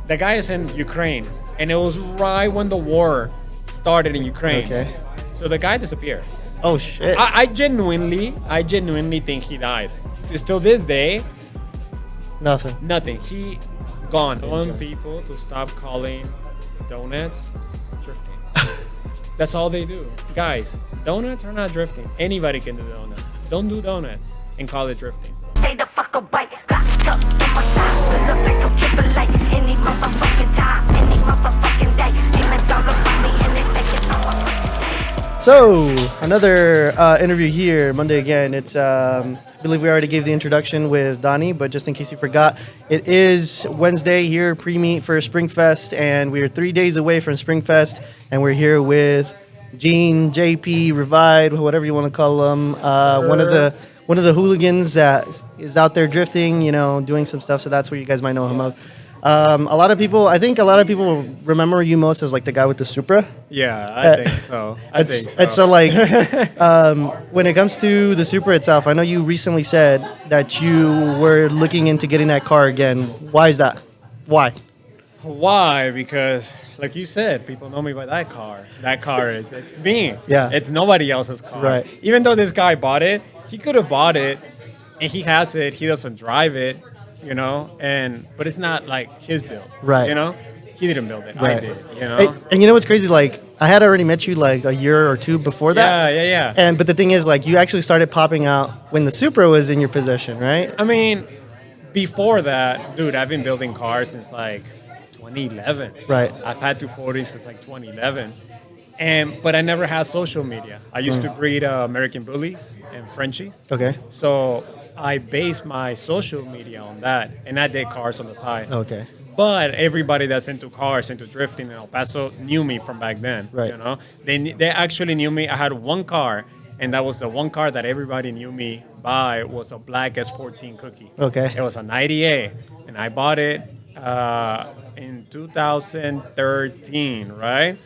The guy is in Ukraine, and it was right when the war started in Ukraine. Okay. So the guy disappeared. Oh shit. I genuinely think he died. Still this day, Nothing. nothing. He gone. I want people to stop calling donuts drifting. That's all they do. Guys, donuts are not drifting. Anybody can do donuts. Don't do donuts and call it drifting. Stay the fuck away. Locked up on my side. Look like I'm triple A. Any motherfucking time, any motherfucking day. Demons all about me and they take it all my So another interview here Monday again. It's I believe we already gave the introduction with Donnie, but just in case you forgot, it is Wednesday here, pre-meet for Springfest, and we are 3 days away from Springfest, and we're here with Gene, JP, Revide, whatever you want to call them. One of the hooligans that is out there drifting, doing some stuff. So that's where you guys might know him of. I think a lot of people remember you most as like the guy with the Supra. Yeah, I think so. And so like, when it comes to the Supra itself, I know you recently said that you were looking into getting that car again. Why is that? Why? Why? Because, like you said, people know me by that car. That car it's me. Yeah. It's nobody else's car. Right. Even though this guy bought it, he could have bought it, and he has it. He doesn't drive it, but it's not like his build. Right. He didn't build it. Right. I did. And you know what's crazy? Like, I had already met you like a year or two before that. Yeah. But the thing is, like, you actually started popping out when the Supra was in your possession, right? I mean, before that, dude, I've been building cars since like 2011. Right. I've had 240 since like 2011. But I never had social media. I used to breed American Bullies and Frenchies. Okay. So I based my social media on that, and I did cars on the side. Okay. But everybody that's into cars, into drifting in El Paso, knew me from back then. Right. They actually knew me. I had one car, and that was the one car that everybody knew me by. Was a black S14 cookie. Okay. It was a 98, and I bought it in 2013. Right.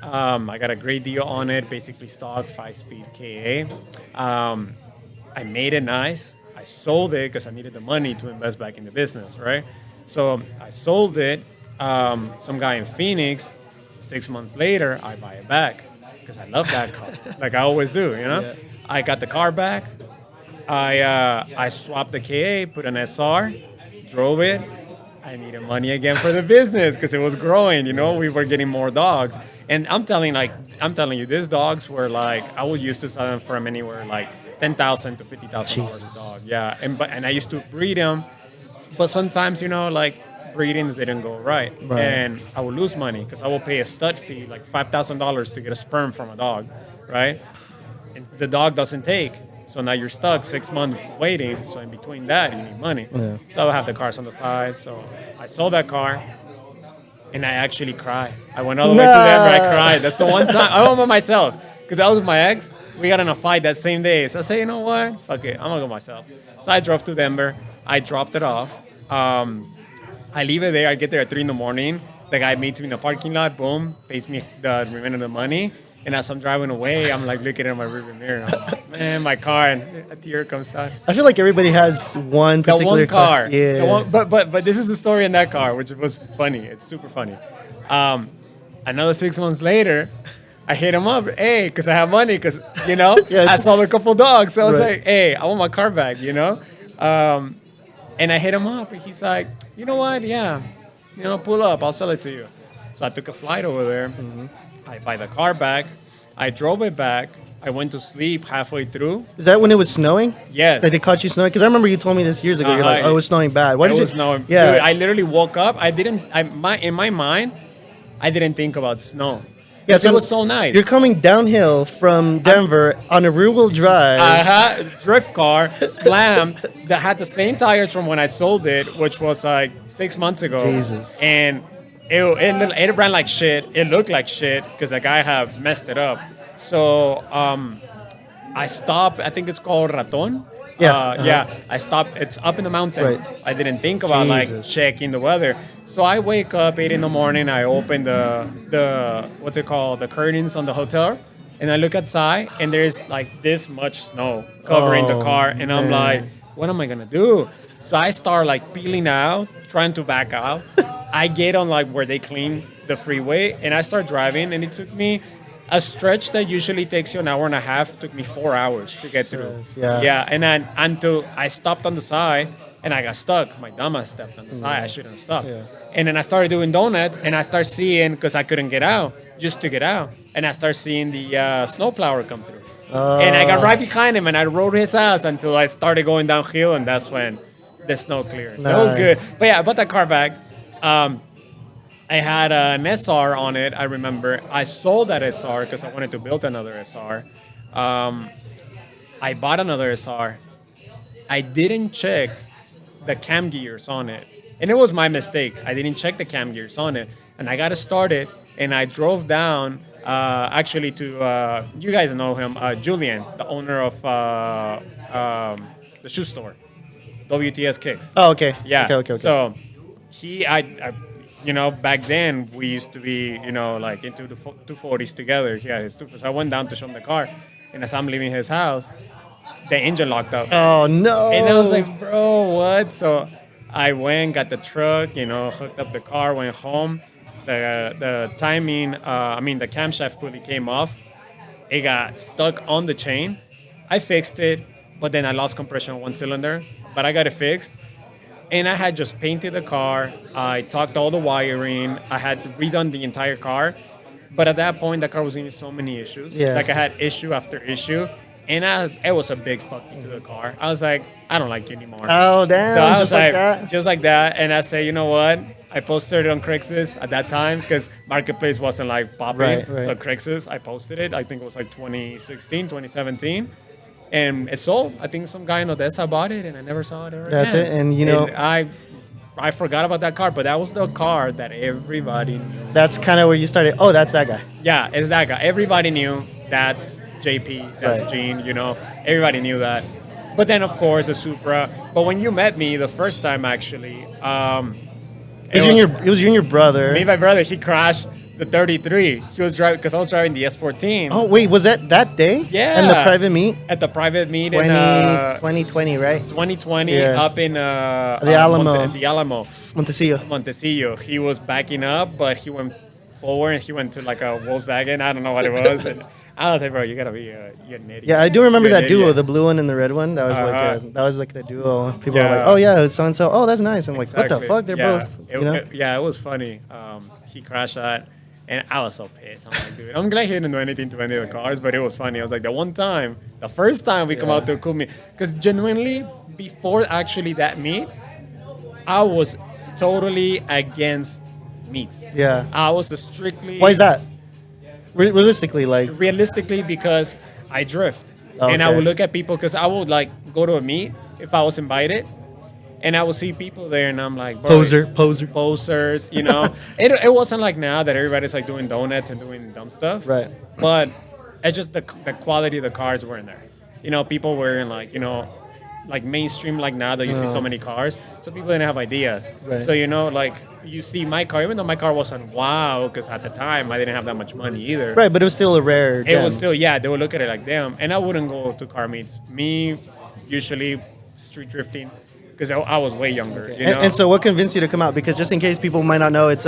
I got a great deal on it. Basically, stock 5-speed KA. I made it nice. I sold it because I needed the money to invest back in the business, right? So I sold it. Some guy in Phoenix, 6 months later, I buy it back because I love that car, like I always do, Yeah. I got the car back. I swapped the KA, put an SR, drove it. I needed money again for the business because it was growing. We were getting more dogs, and I'm telling you, these dogs were like I was used to selling from anywhere like $10,000 to $50,000 a dog. Yeah, and I used to breed them, but sometimes like breedings didn't go right, and I would lose money because I will pay a stud fee like $5,000 to get a sperm from a dog, right? And the dog doesn't take. So now you're stuck 6 months waiting. So in between that, you need money. Yeah. So I have the cars on the side. So I sold that car, and I actually cried. I went all the way to Denver. I cried. That's the one time I went by myself because I was with my ex. We got in a fight that same day. So I said, you know what? Fuck it. I'm gonna go myself. So I drove to Denver. I dropped it off. I leave it there. I get there at 3 in. The guy meets me in the parking lot. Boom, pays me the remainder of the money. And as I'm driving away, I'm like looking at my rearview mirror. And I'm like, man, my car, and a tear comes out. I feel like everybody has one The particular one car. Yeah. But this is the story in that car, which was funny. It's super funny. Another 6 months later, I hit him up, hey, because I have money, because, I sold a couple dogs. So I was like, hey, I want my car back, And I hit him up, and he's like, you know what? Yeah, pull up. I'll sell it to you. So I took a flight over there. Mm-hmm. I buy the car back. I drove it back. I went to sleep halfway through. Is that when it was snowing? Yes. Like they caught you snowing? Because I remember you told me this years ago. You're like, oh, it was snowing bad. Why did it you? was snowing. Yeah. Dude, I literally woke up. In my mind, I didn't think about snow. Yeah, so it was so nice. You're coming downhill from Denver on a rear-wheel drive. I had a drift car, slammed, that had the same tires from when I sold it, which was like 6 months ago. Jesus. And it ran like shit. It looked like shit because the guy had messed it up. So I stopped. I think it's called Raton. Yeah. Yeah. I stopped. It's up in the mountains. Right. I didn't think about like checking the weather. So I wake up 8 in. I open the what's it called, the curtains on the hotel, and I look outside, and there's like this much snow covering the car, and I'm like, what am I gonna do? So I start like peeling out, trying to back out. I get on like where they clean the freeway, and I start driving, and it took me a stretch that usually takes you an hour and a half. Took me 4 hours to get through. Yeah. And then until I stopped on the side and I got stuck. My dumbass stepped on the side. I shouldn't have stopped. Yeah. And then I started doing donuts, and I start seeing because I couldn't get out just to get out, and I start seeing the snowplower come through. And I got right behind him, and I rode his ass until I started going downhill, and that's when the snow cleared. So it was good. But yeah, I bought that car back. I had an SR on it. I remember I sold that SR because I wanted to build another SR. I bought another SR. I didn't check the cam gears on it, and it was my mistake. I didn't check the cam gears on it, and I got it started, and I drove down actually to you guys know him, Julian, the owner of the shoe store, WTS Kicks. Oh, okay. Yeah. Okay. So I back then we used to be, like into the 240s together. He had his 240s. I went down to show him the car, and as I'm leaving his house, the engine locked up. Oh no! And I was like, bro, what? So I went, got the truck, hooked up the car, went home. The timing, the camshaft pulley came off. It got stuck on the chain. I fixed it, but then I lost compression on one cylinder. But I got it fixed. And I had just painted the car. I talked all the wiring. I had redone the entire car. But at that point, the car was giving so many issues. Yeah. Like I had issue after issue. And it was a big fuck you to the car. I was like, I don't like you anymore. Oh, damn. So I Just was like that? Just like that. And I say, you know what? I posted it on Craigslist at that time because Marketplace wasn't like popping. Right. So Craigslist, I posted it. I think it was like 2016, 2017. And it sold. I think some guy in Odessa bought it, and I never saw it ever That's again. it. And, I forgot about that car, but that was the car that everybody knew. That's kind of where you started. Oh, that's that guy. Yeah, it's that guy. Everybody knew that's JP, that's Right. Gene, Everybody knew that. But then, of course, the Supra. But when you met me the first time, actually, It was you and your brother. me and my brother, he crashed the 33. He was driving, because I was driving the S14. Oh, wait, was that day? Yeah. And the private meet? At the private meet 2020, right? 2020 Yeah. up in The Alamo. the Alamo. Montecillo. He was backing up, but he went forward and he went to like a Volkswagen. I don't know what it was. And I was like, bro, you gotta be you're an idiot. Yeah, I do remember You're an that duo, idiot. the blue one and the red one. That was Uh-huh. like the duo. People were Yeah. like, "Oh yeah, it's so and so. Oh, that's nice." I'm like, "What the Exactly. fuck? They're Yeah. both." It was funny. He crashed that, and I was so pissed. I'm like, dude, I'm glad he didn't do anything to any of the cars, but it was funny. I was like, the first time we come out to a cool meet, because genuinely, before actually that meet, I was totally against meets. Yeah. I was strictly. Why is that? Realistically, like, Realistically, because I drift. And I Okay. would look at people, because I would like go to a meet if I was invited, and I would see people there, and I'm like, bro, poser. posers, it wasn't like now that everybody's like doing donuts and doing dumb stuff. Right. But it's just the quality of the cars weren't there. People were in like mainstream like now that you see so many cars. So people didn't have ideas. Right. So, like you see my car, even though my car wasn't wow, because at the time I didn't have that much money either. Right, but it was still a rare It gem. was still, they would look at it like, damn. And I wouldn't go to car meets. Me, usually street drifting, because I was way younger. And so what convinced you to come out? Because just in case people might not know, it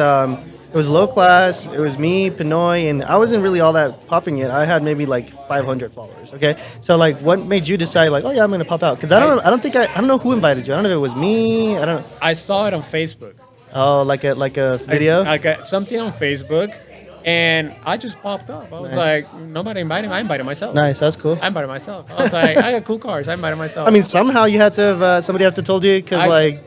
was low class. It was me, Pinoy, and I wasn't really all that popping yet. I had maybe like 500 followers. Okay, so like, what made you decide like, oh yeah, I'm gonna pop out? Because I don't know who invited you. I don't know if it was me. I saw it on Facebook. Oh, like a video. I got something on Facebook, and I just popped up. I was Nice. like, nobody invited me. I invited myself. Nice, that's cool. I invited myself. I was like, I got cool cars. I invited myself. I mean, somehow you had to have somebody have to told you because they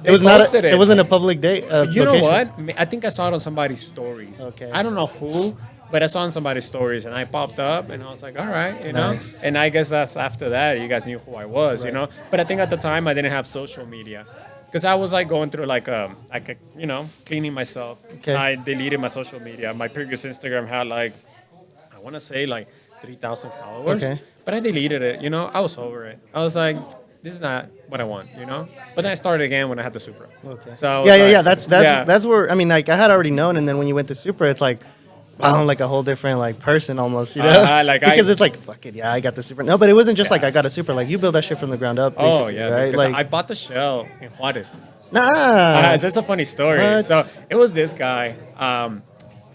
it was not posted it. it wasn't a public date. You know location. what? I think I saw it on somebody's stories. Okay. I don't know who, but I saw on somebody's stories, and I popped up, and I was like, all right, Nice. And I guess that's after that, you guys knew who I was, Right. But I think at the time I didn't have social media, because I was like going through cleaning myself. Okay. I deleted my social media. My previous Instagram had I want to say 3,000 followers. Okay. But I deleted it. I was over it. I was like, this is not what I want. But then I started again when I had the Supra. Okay. So I was Yeah. like, That's where I mean, like I had already known, and then when you went to Super, it's like. I'm like a whole different person almost, because it's like fuck it, yeah, I got the Super. No, but it wasn't just like I got a Super. Like you build that shit from the ground up. Oh Basically, yeah, right? because Like I bought the shell in Juarez. Nah. So it's a funny story. What? So it was this guy.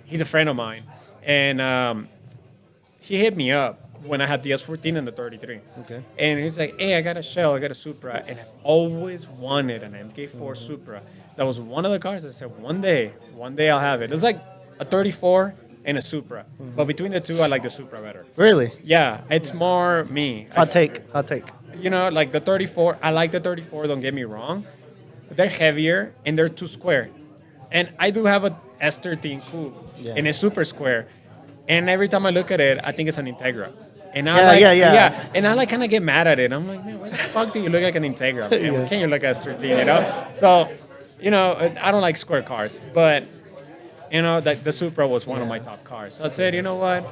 He's a friend of mine, and he hit me up when I had the S14 and the 33. Okay. And he's like, "Hey, I got a Shell, I got a Supra, and I've always wanted an MK4 Supra." That was one of the cars that said, one day I'll have it. It was like a 34 and a Supra, but between the two, I like the Supra better. Really? Yeah, it's more me. Hot take. You know, like the 34, I like the 34, don't get me wrong. But they're heavier and they're too square. And I do have a S13 coupe, Yeah. and it's super square. And every time I look at it, I think it's an Integra. And Yeah. And I like kind of get mad at it. I'm like, man, why the fuck do you look like an Integra? Man? Why can't you look S13, you know? So, you know, I don't like square cars. But, you know, the Supra was one of my top cars. So I said, you know what?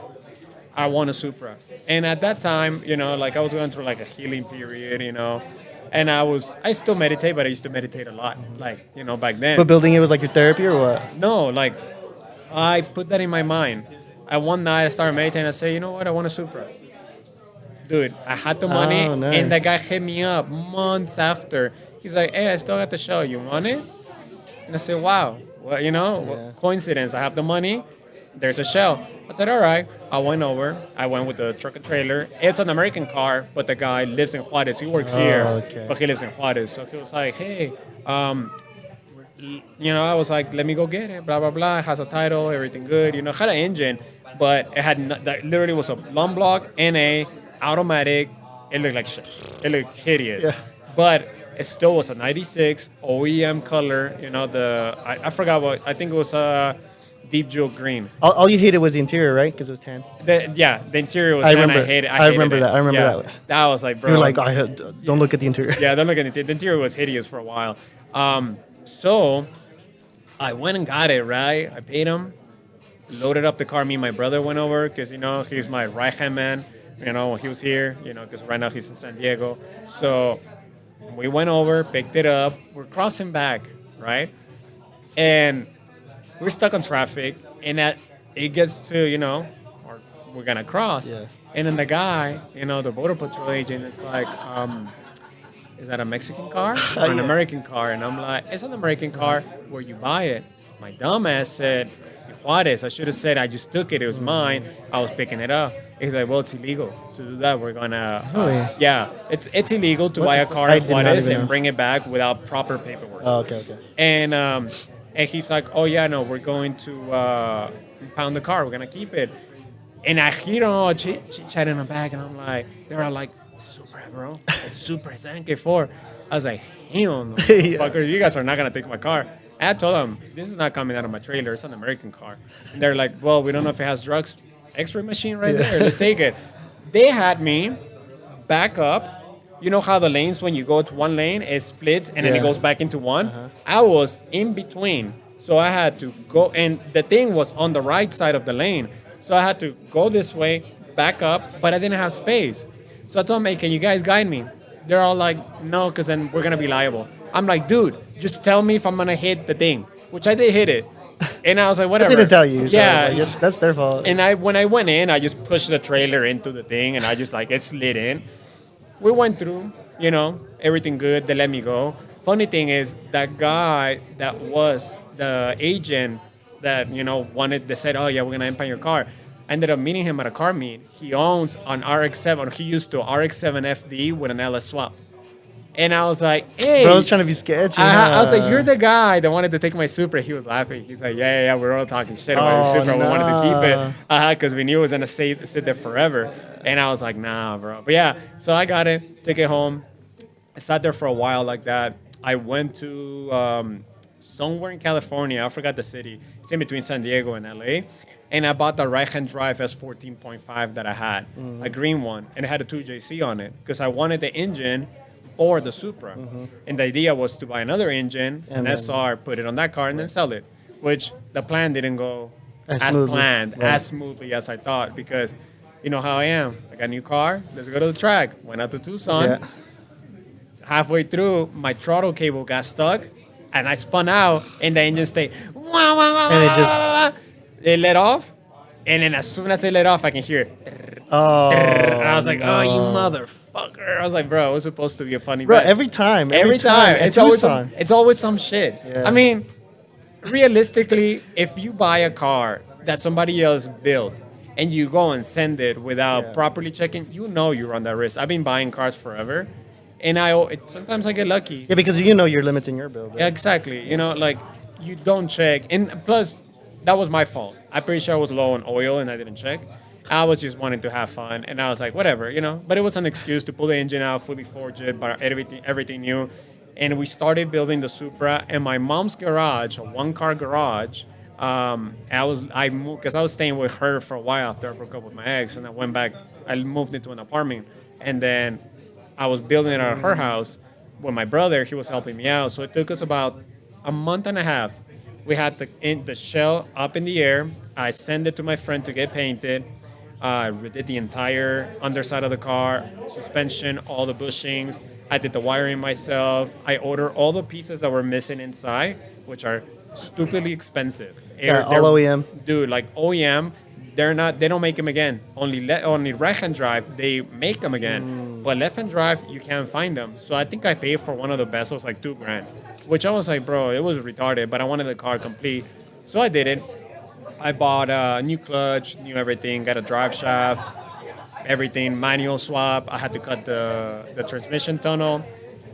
I want a Supra. And at that time, you know, like I was going through like a healing period, you know. And I still meditate, but I used to meditate a lot, like, you know, back then. But building it was like your therapy or what? No, like, I put that in my mind. One night I started meditating. I said, you know what? I want a Supra. Dude, I had the money, Oh, nice. and the guy hit me up months after. He's like, hey, I still got the Shell. You want it? And I said, wow. Well, you know, what coincidence. I have the money. There's a Shell. I said, all right. I went over. I went with the truck and trailer. It's an American car, but the guy lives in Juarez. He works here, okay. but he lives in Juarez. So he was like, hey, you know, I was like, let me go get it, blah, blah, blah. It has a title, everything good. You know, had an engine, but it had that literally was a long block, NA, automatic. It looked like shit. It looked hideous. Yeah. But it still was a 96 OEM color. You know, I forgot what, I think it was deep jewel green. All you hated was the interior, right? Because it was tan. The interior was I tan. remember. I hated I remember it. that. I remember Yeah. that. That was like, bro. You're like, don't look at the interior. Yeah, don't look at it. The interior was hideous for a while. So I went and got it, right? I paid him, loaded up the car. Me and my brother went over because, you know, he's my right-hand man, you know, when he was here, you know, because right now he's in San Diego. So we went over, picked it up. We're crossing back, right? And we're stuck on traffic. And it gets to, you know, or we're going to cross. Yeah. And then the guy, you know, the Border Patrol agent, is like, is that a Mexican car or an American car? And I'm like, it's an American car. Where you buy it? My dumbass said, Juarez. I should have said I just took it. It was mine. I was picking it up. He's like, well, it's illegal to do that. We're gonna, yeah, it's illegal to buy a car in Juarez and bring it back without proper paperwork. Oh, okay. And he's like, oh yeah, no, we're going to impound the car. We're gonna keep it. And I hear all chit-chat in the back, and I'm like, they're like, it's a Supra, bro. It's a Supra. It's an MK4. I was like, hell no, fuckers. You guys are not going to take my car. And I told them, this is not coming out of my trailer. It's an American car. And they're like, well, we don't know if it has drugs. X-ray machine right there. Let's take it. They had me back up. You know how the lanes, when you go to one lane, it splits and then it goes back into one? I was in between. So I had to go, and the thing was on the right side of the lane. So I had to go this way, back up, but I didn't have space. So I told them, hey, can you guys guide me? They're all like, no, because then we're going to be liable. I'm like, dude, just tell me if I'm going to hit the thing, which I did hit it. And I was like, whatever. I didn't tell you. So Yeah. I guess that's their fault. And when I went in, I just pushed the trailer into the thing, and I just like, it slid in. We went through, you know, everything good. They let me go. Funny thing is, that guy that was the agent that, you know, they said, oh, yeah, we're going to impound your car. I ended up meeting him at a car meet. He owns an RX-7. He used to RX-7 FD with an LS swap. And I was like, hey. Bro's trying to be sketchy. I was like, you're the guy that wanted to take my Supra. He was laughing. He's like, yeah, we're all talking shit about the Supra. We wanted to keep it because we knew it was going to sit there forever. And I was like, nah, bro. But yeah, so I got it, took it home. I sat there for a while like that. I went to somewhere in California. I forgot the city. It's in between San Diego and LA. And I bought the right-hand drive S14.5 that I had, a green one. And it had a 2JC on it because I wanted the engine for the Supra. And the idea was to buy another engine, an SR, put it on that car, and then sell it, which the plan didn't go as planned, as smoothly as I thought, because you know how I am. I got a new car. Let's go to the track. Went out to Tucson. Yeah. Halfway through, my throttle cable got stuck, and I spun out, and the engine stayed. And it just... It let off, And then as soon as I let off, I can hear it. Oh, And I was like, oh, you no. motherfucker. I was like, bro, it was supposed to be a funny Bro, ride. every time. Every time. At It's always, Tucson. it's always some shit. Yeah. I mean, realistically, if you buy a car that somebody else built and you go and send it without Yeah. properly checking, you know you run that risk. I've been buying cars forever, and sometimes I get lucky. Yeah, because you know your limits in your build. Right? Yeah, exactly. You know, like you don't check, and plus that was my fault. I'm pretty sure I was low on oil and I didn't check. I was just wanting to have fun, and I was like, whatever, you know. But it was an excuse to pull the engine out, fully forge it, but everything new. And we started building the Supra, and my mom's garage, a one-car garage. I moved because I was staying with her for a while after I broke up with my ex, and I went back. I moved into an apartment, and then I was building it at her house with my brother. He was helping me out, so it took us about a month and a half. We had the shell up in the air. I sent it to my friend to get painted. Redid the entire underside of the car, suspension, all the bushings. I did the wiring myself. I ordered all the pieces that were missing inside, which are stupidly expensive. Yeah, all OEM. Dude, like OEM, they don't make them again. Only right-hand drive, they make them again. But left-hand drive, you can't find them. So I think I paid for one of the bezels like $2,000, which I was like, bro, it was retarded, but I wanted the car complete. So I did it. I bought a new clutch, new everything, got a drive shaft, everything, manual swap. I had to cut the transmission tunnel,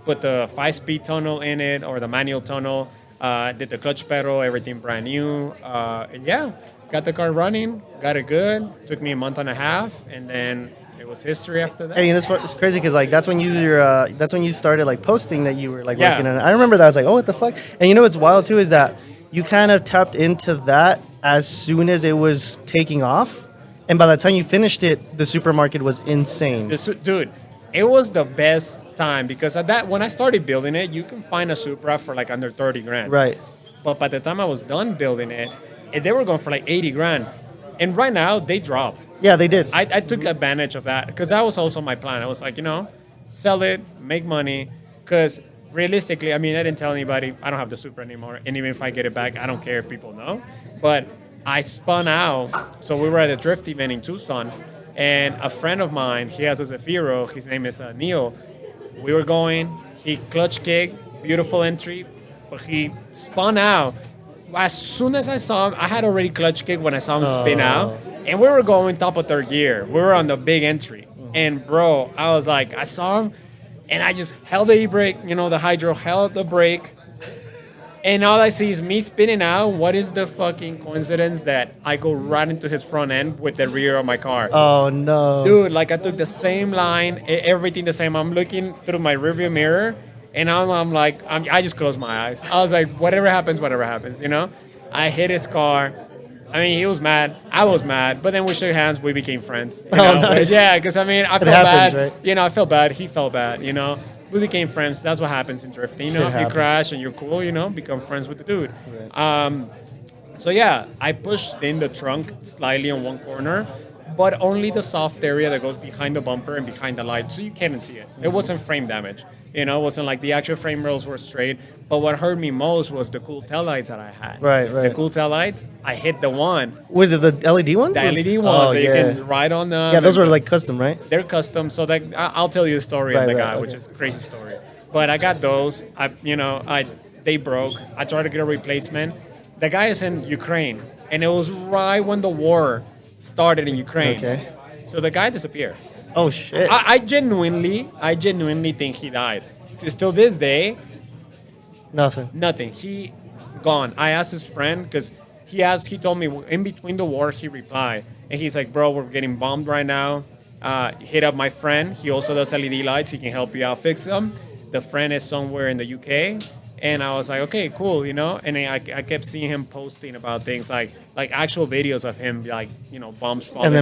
put the 5-speed tunnel in it, or the manual tunnel. Did the clutch pedal, everything brand new. And yeah, got the car running, got it good. Took me a month and a half, and then it was history after that. Hey, and it's crazy because like that's when you started like posting that you were like Yeah. working on it. I remember that. I was like, oh, what the fuck? And you know what's wild too is that you kind of tapped into that as soon as it was taking off, and by the time you finished it, the supermarket was insane. Dude, it was the best time because when I started building it, you can find a Supra for like under $30,000. Right. But by the time I was done building it, they were going for like $80,000. And right now they dropped. Yeah, they did. I took advantage of that because that was also my plan. I was like, sell it, make money. Because realistically, I mean, I didn't tell anybody I don't have the Supra anymore. And even if I get it back, I don't care if people know. But I spun out. So we were at a drift event in Tucson. And a friend of mine, he has a Zafiro. His name is Neil. We were going. He clutch kicked, beautiful entry. But he spun out. As soon as I saw him, I had already clutch kicked when I saw him spin out. And we were going top of third gear. We were on the big entry. And bro, I was like, I saw him and I just held the e-brake, the hydro, held the brake. And all I see is me spinning out. What is the fucking coincidence that I go right into his front end with the rear of my car? Oh no. Dude, like I took the same line, everything the same. I'm looking through my rearview mirror. And I just closed my eyes. I was like, whatever happens, I hit his car. I mean, he was mad. I was mad. But then we shook hands. We became friends. Nice. Yeah, because I mean, I felt happens, bad. right? I felt bad. He felt bad. We became friends. That's what happens in drifting. Shit If you happens. crash and you're cool, become friends with the dude. Right. So yeah, I pushed in the trunk slightly on one corner, but only the soft area that goes behind the bumper and behind the light, so you couldn't see it. It wasn't frame damage. It wasn't like the actual frame rails were straight. But what hurt me most was the cool taillights that I had. Right. The cool taillights, I hit the one. Were the LED ones? The LED ones Oh, that yeah. you can ride on the... Yeah, those were like custom, right? They're custom, so that I'll tell you the story of Right, the right, guy, which okay. is a crazy story. But I got those. They broke. I tried to get a replacement. The guy is in Ukraine, and it was right when the war started in Ukraine. Okay. So the guy disappeared. Oh shit. I genuinely think he died. Because till this day, Nothing. He gone. I asked his friend because he told me in between the war he replied, and he's like, bro, we're getting bombed right now. Hit up my friend. He also does LED lights. He can help you out fix them. The friend is somewhere in the UK. And I was like, okay, cool, And then I kept seeing him posting about things like actual videos of him, bombs falling. And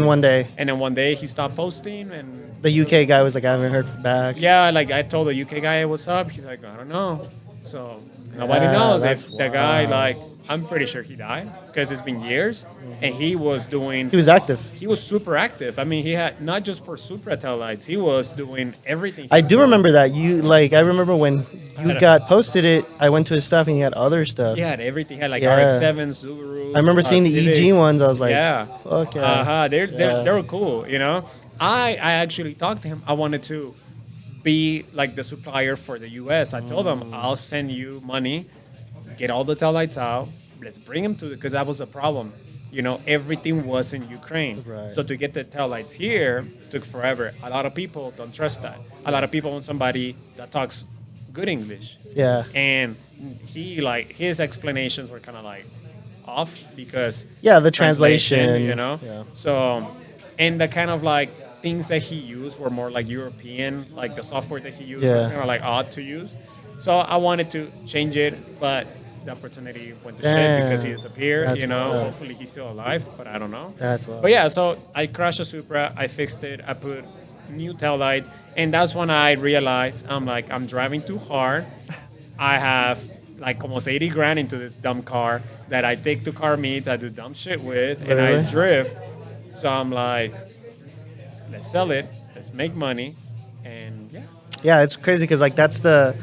then one day, he stopped posting, and the UK guy was like, I haven't heard back. yeah, like I told the UK guy what's up. He's like, I don't know. So nobody Yeah, knows that's if the guy wild. I'm pretty sure he died because it's been years, and he was doing. He was active. He was super active. I mean, he had not just for Supra tail lights. He was doing everything. I do remember that. I remember when you got posted it, I went to his stuff and he had other stuff. He had everything. He had like Yeah. RX-7s, Subarus. I remember seeing the Civics. EG ones. I was like, yeah. fuck yeah. They were cool, you know. I actually talked to him. I wanted to be like the supplier for the US. I told him I'll send you money, get all the tail lights out, let's bring them to because that was a problem. You know, everything was in Ukraine. Right. So to get the tail lights here took forever. A lot of people don't trust that. A lot of people want somebody that talks good English. Yeah. And he like his explanations were kind of like off because Yeah, the translation. you know. Yeah. So and the kind of like things that he used were more like European, like the software that he used was Yeah. kind of like odd to use. So I wanted to change it, but the opportunity went to shit Damn. because he disappeared. That's you know, wild. hopefully he's still alive, but I don't know. That's wild. But yeah, so I crashed a Supra, I fixed it, I put new tail lights, and that's when I realized I'm driving too hard. I have like almost 80 grand into this dumb car that I take to car meets, I do dumb shit with, and I Literally? drift. So I'm like, let's sell it, let's make money, and yeah. Yeah, it's crazy because like that's the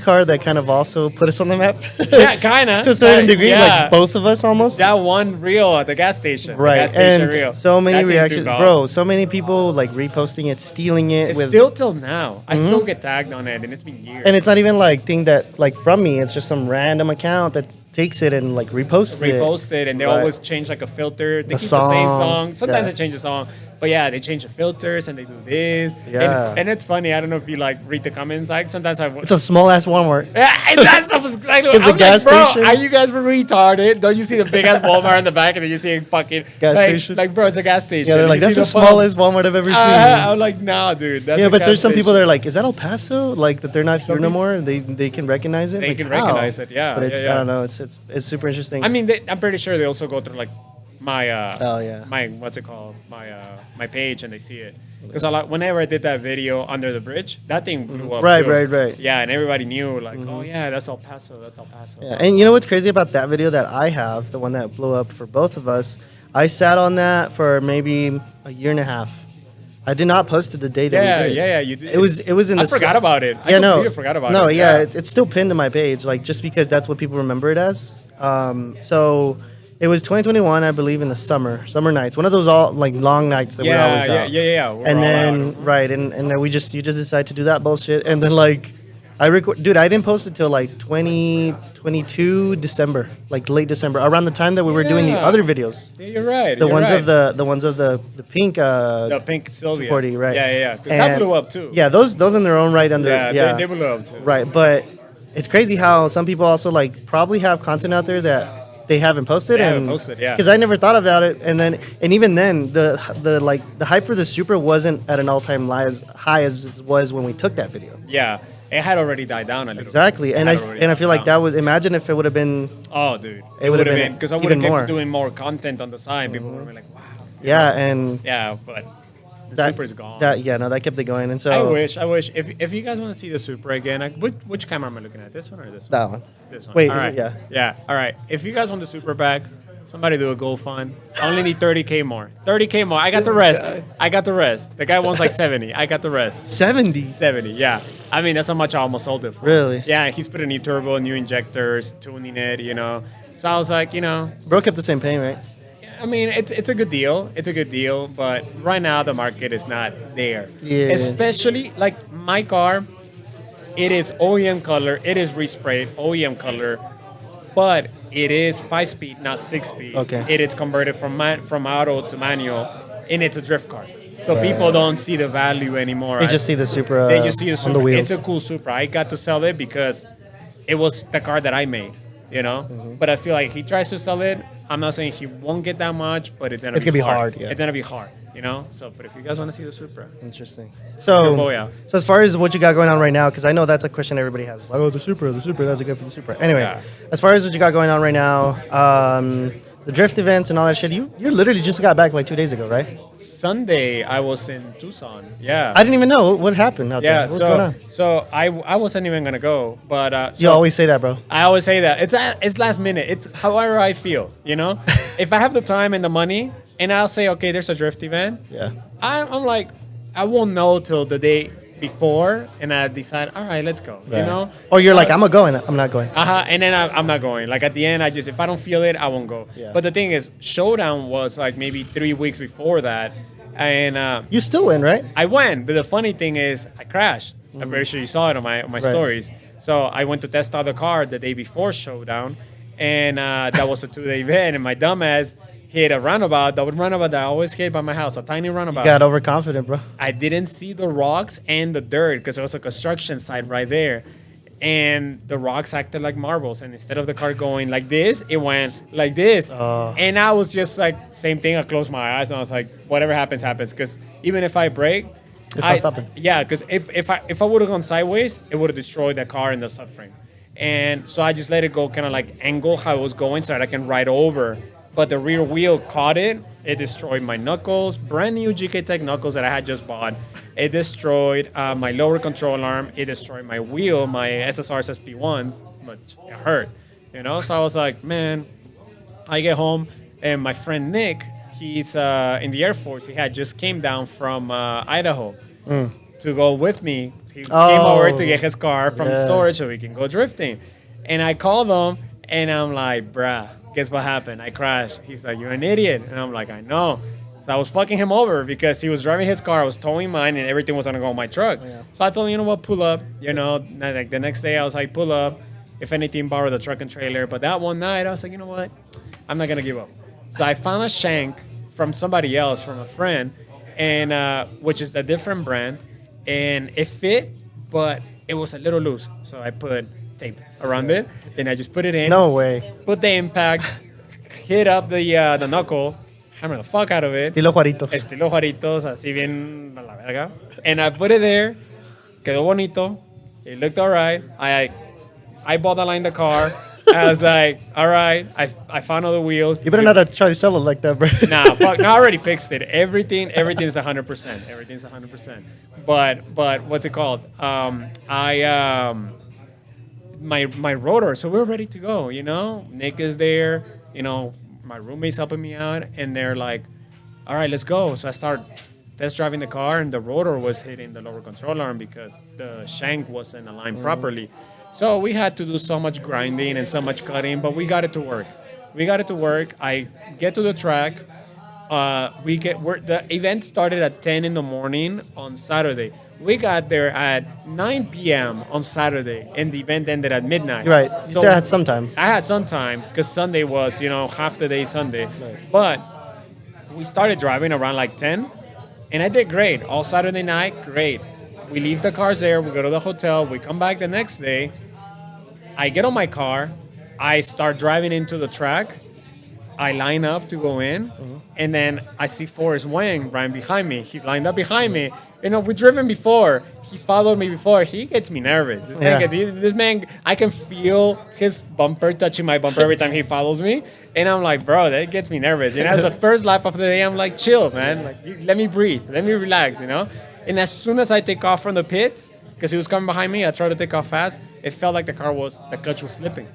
car that kind of also put us on the map. Yeah, kind of. To a certain degree, like both of us almost. That one reel at the gas station. The Right, gas station and reel. so many That thing reactions, took off. bro. So many people like reposting it, stealing it It's with, still till now. I still get tagged on it, and it's been years. and it's not even like thing that like from me. It's just some random account that takes it and like reposts it. Reposted, and they Right. always change like a filter. They The keep the same song, song. Sometimes yeah. they change the song, but yeah, they change the filters and they do this. Yeah. And it's funny. I don't know if you like read the comments. Like sometimes I. It's a small ass Walmart. Yeah, and that's exactly. It's a I'm gas like, bro, station. are you guys retarded? Don't you see the big ass Walmart in the back, and then you see a fucking Gas like, station? Like, bro, it's a gas station. Yeah, they're And like you that's see the pump. smallest Walmart I've ever seen. I'm like, nah, dude. That's Yeah, a but gas there's some people that station. are like, is that El Paso? Like that they're not here no people- more. They can recognize it. They Like, can how? recognize it, yeah, But yeah, it's yeah. I don't know. It's super interesting. I mean, I'm pretty sure they also go through like my Oh, yeah. my what's it called my page and they see it because whenever I did that video under the bridge, that thing blew up. Right, too. right. Yeah, and everybody knew like, oh yeah, that's El Paso, that's El Paso. Yeah, and you know what's crazy about that video that I have, the one that blew up for both of us? I sat on that for maybe a year and a half. I did not post it the day that we did it. yeah. You did. It was in the. I forgot about it. Yeah, I no. completely forgot about no, it. yeah, it's still pinned to my page, like just because that's what people remember it as. So it was 2021, I believe, in the summer nights, one of those all like long nights that we're always out. Yeah. We're And all then out. right, and then you just decide to do that bullshit, and then like I record, dude. I didn't post it till like 2022 December, like late December, around the time that we were doing the Yeah. other videos, Yeah, you're right. the you're ones right. of the ones of the pink the pink Sylvia 240, right? Yeah. 'Cause that And- blew up too. Yeah, those in their own right under Yeah, they blew up too. right, but it's crazy how some people also like probably have content out there that they haven't posted. They and haven't posted, yeah. Because I never thought about it, and even then the hype for the Supra wasn't at an all time high as it was when we took that video. Yeah, it had already died down a little. Exactly, bit. and It I had already feel died like down. that was. Imagine if it would have been. Oh, dude, It would've been because I would even have more. kept doing more content on the side. People would have been like, wow. Yeah, and Yeah, but the that Supra's gone. that kept it going, and so I wish. If you guys want to see the Supra again, which camera am I looking at? This one or this one? that one. This one. Wait, All is it? right. Yeah. Yeah. All right. If you guys want the Supra back, somebody do a GoFund. I only need 30K more. 30K more. I got the rest. I got the rest. The guy wants like 70. I got the rest. 70. 70. Yeah. I mean, that's how much I almost sold it for. Really? Yeah. He's put a new turbo, new injectors, tuning it. You know. So I was like, Bro kept the same pain, right? I mean, it's a good deal. It's a good deal, but right now the market is not there. Yeah. Especially like my car, it is OEM color. It is resprayed OEM color, but it is 5-speed, not 6-speed. Okay. It is converted from auto to manual, and it's a drift car. So people don't see the value anymore. They just see the Supra. They just see the on Supra. the wheels. It's a cool Supra. I got to sell it because it was the car that I made, Mm-hmm. But I feel like if he tries to sell it, I'm not saying he won't get that much, but it's gonna It's gonna be hard, yeah. It's gonna be hard, So, but if you guys want to see the Supra, Interesting. Good So, boy, yeah. so as far as what you got going on right now, because I know that's a question everybody has. Like, oh, the Supra, that's good for the Supra. Anyway, Yeah. as far as what you got going on right now, the drift events and all that shit. You literally just got back like 2 days ago, right? Sunday I was in Tucson. Yeah. I didn't even know what happened out there. What's going on? So I wasn't even gonna go, but You always say that, bro. I always say that it's last minute. It's however I feel, you know. If I have the time and the money, and I'll say, okay, there's a drift event. Yeah. I'm like, I won't know till the day before, and I decide, all right, let's go. Right. You know. Or you're like, I'm gonna go, and I'm not going. And then I'm not going. Like at the end, if I don't feel it, I won't go. Yeah. But the thing is, Showdown was like maybe 3 weeks before that, and You still win, right? I went. But the funny thing is, I crashed. I'm very sure you saw it on my Right. stories. So I went to test out the car the day before Showdown, and that was a 2-day event. And my dumbass hit a runabout. That runabout that I always hit by my house, a tiny runabout. Got overconfident, bro. I didn't see the rocks and the dirt because there was a construction site right there. And the rocks acted like marbles. And instead of the car going like this, it went like this. And I was just like, same thing. I closed my eyes and I was like, whatever happens, happens. Because even if I break, It's not stopping. Yeah, because if I would have gone sideways, it would have destroyed the car and the subframe. And so I just let it go kind of like angle how it was going so that I can ride over. But the rear wheel caught it. It destroyed my knuckles, brand new GK Tech knuckles that I had just bought. It destroyed my lower control arm. It destroyed my wheel, my SSRs SP1s, but it hurt. You know, so I was like, man, I get home and my friend Nick, he's in the Air Force. He had just came down from Idaho to go with me. He came over to get his car from storage so we can go drifting. And I called him and I'm like, bruh, guess what happened? I crashed. He's like, you're an idiot. And I'm like, I know. So I was fucking him over because he was driving his car. I was towing mine and everything was going to go on my truck. Yeah. So I told him, you know what, pull up. You know, like the next day I was like, pull up. If anything, borrow the truck and trailer. But that one night I was like, you know what? I'm not going to give up. So I found a shank from somebody else, from a friend, and which is a different brand. And it fit, but it was a little loose. So I put tape around it, and I just put it in. No way. Put the impact, hit up the knuckle, hammer the fuck out of it. Estilo Juaritos. Estilo Juaritos, así bien a la verga. And I put it there, quedó bonito, it looked all right. I bought aligned the car. I was like, all right, I found all the wheels. You better not try to sell it like that, bro. Nah, fuck, no, I already fixed it. Everything's 100%. Everything's 100%. But what's it called? My rotor, so we're ready to go, you know? Nick is there, you know, my roommate's helping me out, and they're like, all right, let's go. So I start test driving the car, and the rotor was hitting the lower control arm because the shank wasn't aligned properly. So we had to do so much grinding and so much cutting, but we got it to work. I get to the track. The event started at 10 in the morning on Saturday. We got there at 9 p.m. on Saturday, and the event ended at midnight. Right. You still had some time. I had some time because Sunday was, half the day Sunday. Right. But we started driving around like 10, and I did great. All Saturday night, great. We leave the cars there. We go to the hotel. We come back the next day. I get on my car. I start driving into the track. I line up to go in, and then I see Forrest Wang right behind me. He's lined up behind me. We've driven before. He's followed me before. He gets me nervous. This man, I can feel his bumper touching my bumper every time he follows me. And I'm like, bro, that gets me nervous. It's the first lap of the day. I'm like, chill, man. Like, let me breathe. Let me relax, And as soon as I take off from the pits, because he was coming behind me, I tried to take off fast. It felt like the clutch was slipping.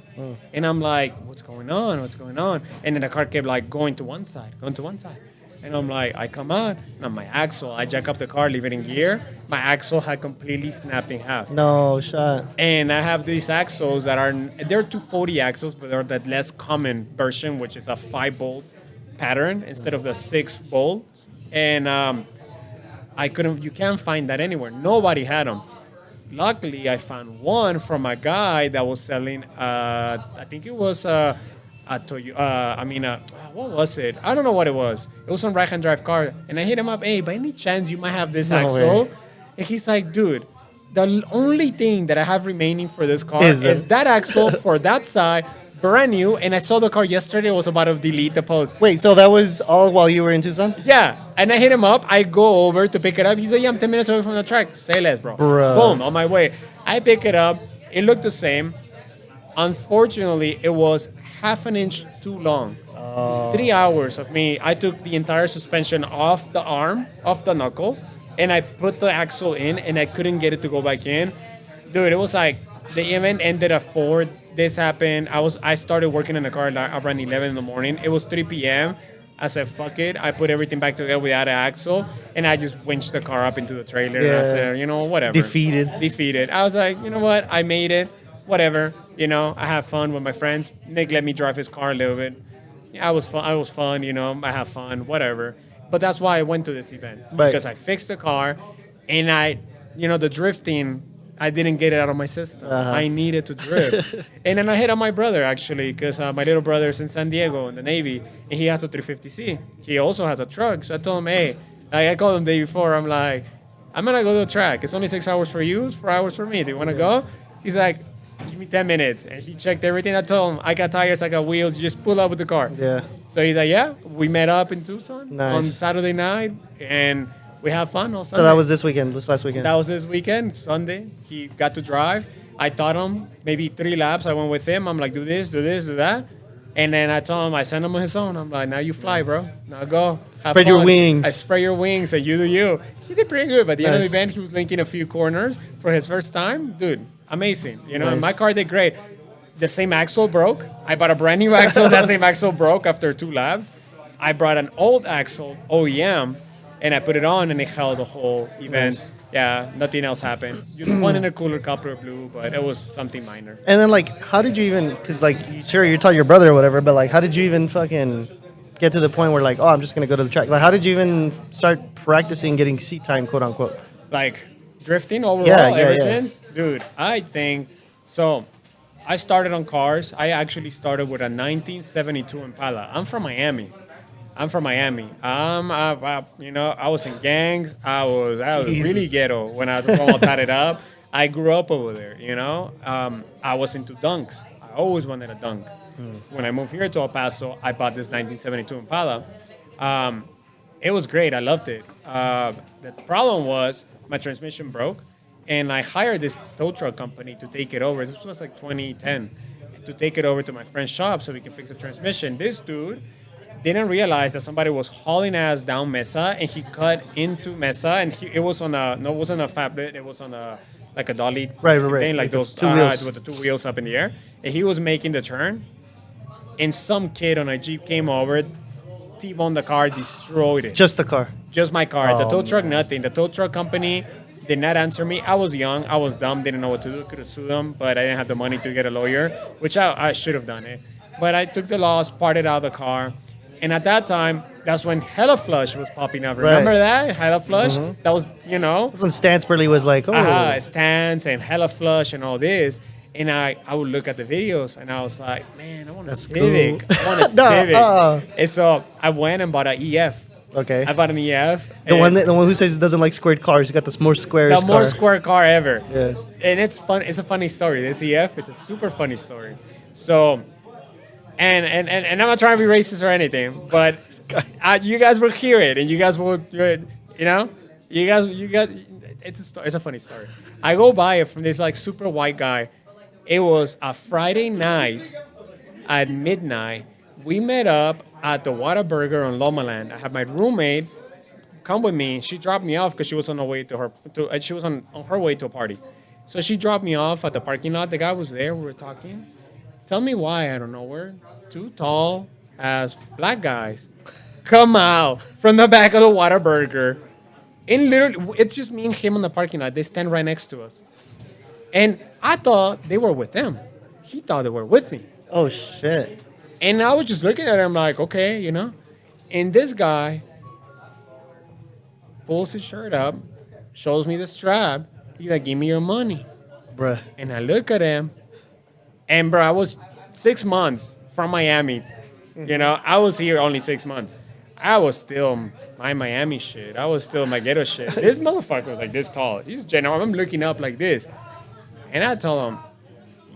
And I'm like, what's going on? And then the car kept like going to one side. And I'm like, I come out, and my axle, I jack up the car, leave it in gear. My axle had completely snapped in half. No shot. And I have these axles they're 240 axles, but they're that less common version, which is a 5-bolt pattern instead of the 6 bolts. And you can't find that anywhere. Nobody had them. Luckily, I found one from a guy that was selling, I think it was a Toyota, what was it? I don't know what it was. It was some right-hand drive car. And I hit him up, hey, by any chance you might have this axle? Way. And he's like, dude, the only thing that I have remaining for this car is that axle for that side, brand new. And I saw the car yesterday. I was about to delete the post. Wait, so that was all while you were in Tucson? Yeah. And I hit him up. I go over to pick it up. He's like, yeah, I'm 10 minutes away from the track. Say less, bro. Boom, on my way. I pick it up. It looked the same. Unfortunately, it was half an inch too long. 3 hours of me. I took the entire suspension off the arm, off the knuckle, and I put the axle in, and I couldn't get it to go back in. Dude, it was like the event ended at 4. This happened. I started working in the car around 11 in the morning. It was 3 p.m. I said, fuck it. I put everything back together without an axle, and I just winched the car up into the trailer. And I said, whatever. Defeated. I was like, you know what? I made it. Whatever. I have fun with my friends. Nick let me drive his car a little bit. Yeah, I was fun. I have fun. Whatever. But that's why I went to this event. Right. Because I fixed the car, and the drifting, I didn't get it out of my system. I needed to drift. And then I hit on my brother, actually, because my little brother is in San Diego in the Navy, and he has a 350C. He also has a truck. So I told him, hey, I called him the day before. I'm like, I'm going to go to the track. It's only 6 hours for you. It's 4 hours for me. Do you want to go? He's like, give me 10 minutes. And he checked everything. I told him, I got tires, I got wheels. You just pull up with the car. Yeah. So he's like, yeah. We met up in Tucson Nice. on Saturday night, and we have fun all Sunday. So that was this last weekend. That was this weekend, Sunday. He got to drive. I taught him maybe 3 laps. I went with him. I'm like, do this, do that. And then I told him, I sent him on his own. I'm like, now you fly, bro. Now go. Spread your wings. I spread your wings and you do you. He did pretty good. By the end of the Nice. event, he was linking a few corners for his first time. Dude, amazing. And Nice. my car did great. The same axle broke. I bought a brand new axle. That same axle broke after 2 laps. I brought an old axle, OEM, and I put it on, and it held the whole event. Nice. Yeah, nothing else happened. Just one intercooler copper blue, but it was something minor. And then, how did you even, because, sure, you taught your brother or whatever, but, how did you even fucking get to the point where, I'm just going to go to the track? How did you even start practicing getting seat time, quote unquote? Drifting overall ever since? Dude, I think, so I started on cars. I actually started with a 1972 Impala. I'm from Miami. I was in gangs. I was really ghetto when I was all tatted up. I grew up over there, I was into dunks. I always wanted a dunk. When I moved here to El Paso, I bought this 1972 Impala. It was great. I loved it. The problem was my transmission broke, and I hired this tow truck company to take it over. This was 2010, to take it over to my friend's shop so we can fix the transmission. This dude didn't realize that somebody was hauling ass down Mesa, and he cut into Mesa, and it wasn't a flatbed, it was on a dolly thing, like those 2 wheels with the 2 wheels up in the air. And he was making the turn, and some kid on a Jeep came over, T-boned the car, destroyed it. Just the car. Just my car. Oh, the tow truck, nothing. The tow truck company did not answer me. I was young, I was dumb, didn't know what to do, could have sued them, but I didn't have the money to get a lawyer, which I should have done it. But I took the loss, parted out of the car. And at that time, that's when Hella Flush was popping up. Remember that? Hella Flush? Mm-hmm. That was, That's when Stance Burley was like, Stance and Hella Flush and all this. And I would look at the videos, and I was like, man, I want a Civic. Cool. I want a Civic. And so I went and bought an EF. Okay. I bought an EF. The one who says he doesn't like squared cars. He got the more square car. The more square car ever. Yeah. And it's fun. It's a funny story. This EF, it's a super funny story. So... And I'm not trying to be racist or anything, but you guys will hear it, and you guys will, you guys, it's a funny story. I go buy it from this super white guy. It was a Friday night at midnight. We met up at the Whataburger on Lomaland. I had my roommate come with me. She dropped me off because she was on her way she was on her way to a party. So she dropped me off at the parking lot. The guy was there. We were talking. Tell me why, out of nowhere, 2 tall as black guys come out from the back of the Whataburger. And literally, it's just me and him in the parking lot. They stand right next to us. And I thought they were with them. He thought they were with me. Oh, shit. And I was just looking at him like, okay, And this guy pulls his shirt up, shows me the strap. He's like, give me your money. Bruh. And I look at him. And, bro, I was 6 months from Miami. I was here only 6 months. I was still my Miami shit. I was still my ghetto shit. This motherfucker was like this tall. He's general. I'm looking up like this. And I told him,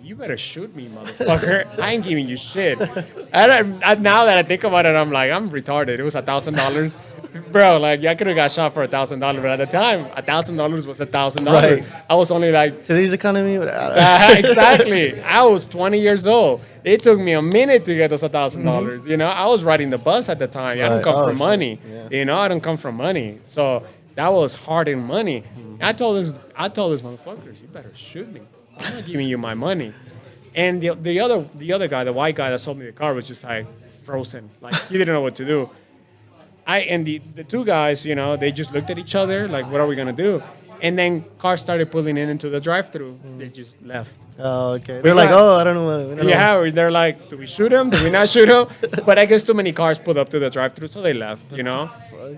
you better shoot me, motherfucker. I ain't giving you shit. Now that I think about it, I'm like, I'm retarded. It was $1,000. Bro, like I could have got shot for $1,000, but at the time, $1,000 was $1,000. Right. I was only like, Today's economy. exactly. I was 20 years old. It took me a minute to get those $1,000. You know, I was riding the bus at the time. I don't Right. come Oh, from money. yeah. You know, I don't come from money. So that was hard-earned money. I told this motherfuckers, you better shoot me. I'm not giving you my money. And the other guy, the white guy that sold me the car, was just like frozen. Like he didn't know what to do. The two guys, you know, they just looked at each other like, what are we gonna do? And then cars started pulling in into the drive-through. They just left. Oh, okay. They're like, oh, I don't know. We don't know. Yeah, they're like, do we shoot him? Do we not shoot him? But I guess too many cars pulled up to the drive-through, so they left. You know?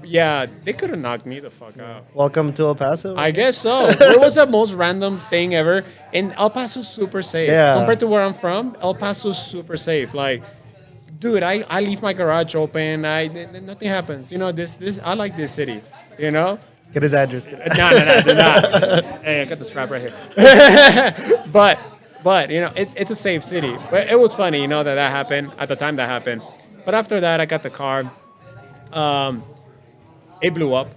Yeah, they could have knocked me the fuck out. Welcome to El Paso. I guess so. It was the most random thing ever. And El Paso's super safe. Yeah. Compared to where I'm from, El Paso's super safe. Like, dude, I leave my garage open. Nothing happens. You know, this I like this city. You know? Get his address. No, do not. Hey, I got the strap right here. but you know, it's a safe city. But it was funny, you know, that happened at the time that happened. But after that, I got the car. It blew up.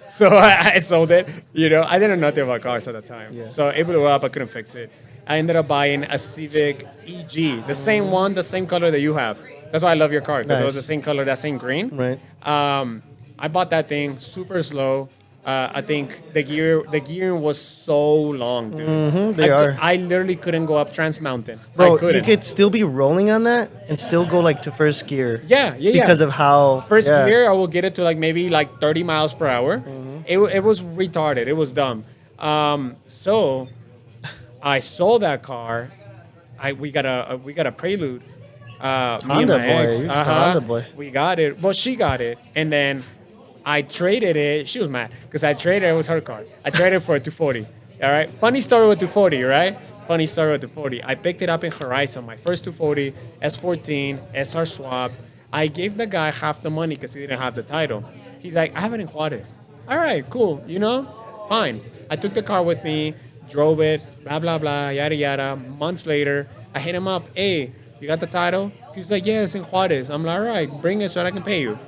So I sold it. You know, I didn't know nothing about cars at the time. Yeah. So it blew up. I couldn't fix it. I ended up buying a Civic EG, the same one, the same color that you have. That's why I love your car, because it was Nice. the same color, that same green. Right. I bought that thing super slow. I think the gearing was so long, dude. They are. I literally couldn't go up Trans Mountain. I Bro, you couldn't. could still be rolling on that and still go like to first gear. Yeah. Because of how First yeah. gear, I will get it to like maybe like 30 miles per hour. It was retarded. It was dumb. So I sold that car. We got a Prelude. Me and Honda my boy. ex. You're just a Honda boy. We got it. Well, she got it, and then I traded it. She was mad because I traded it. It was her car. I traded it for a 240. All right. Funny story with 240, right? Funny story with 240. I picked it up in Horizon, my first 240, S14, SR swap. I gave the guy half the money because he didn't have the title. He's like, I have it in Juarez. All right, cool. You know, fine. I took the car with me, drove it, blah, blah, blah, yada, yada. Months later, I hit him up. Hey, you got the title? He's like, yeah, it's in Juarez. I'm like, all right, bring it so that I can pay you.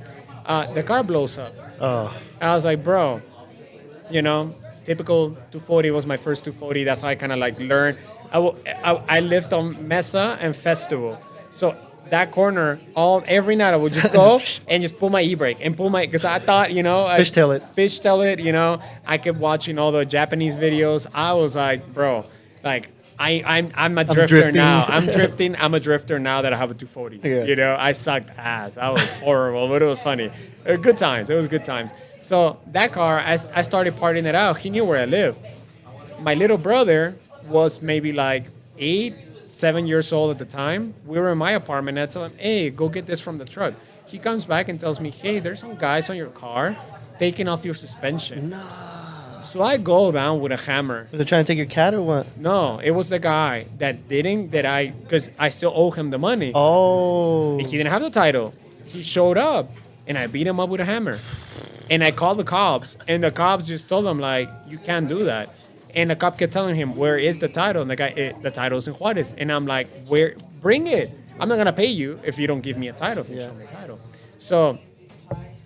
The car blows up. Oh. I was like, bro, you know, typical 240 was my first 240. That's how I kind of like learned. I lived on Mesa and Festival. So that corner, every night I would just go and just pull my e-brake and because I thought, you know. Fishtail it, you know. I kept watching all the Japanese videos. I was like, bro, like, I'm a drifter drifting. now. I'm drifting. I'm a drifter now that I have a 240. Yeah. You know, I sucked ass. I was horrible, but it was funny. Good times. It was good times. So that car, I started partying it out. He knew where I lived. My little brother was maybe like 7 years old at the time. We were in my apartment, and I told him, hey, go get this from the truck. He comes back and tells me, hey, there's some guys on your car taking off your suspension. No. So I go down with a hammer. Was they trying to take your cat or what? No, it was the guy because I still owe him the money. Oh. He didn't have the title. He showed up, and I beat him up with a hammer. And I called the cops, and the cops just told him, like, you can't do that. And the cop kept telling him, where is the title? And the guy, the title's in Juarez. And I'm like, bring it. I'm not going to pay you if you don't give me a title, if you show me a title. So,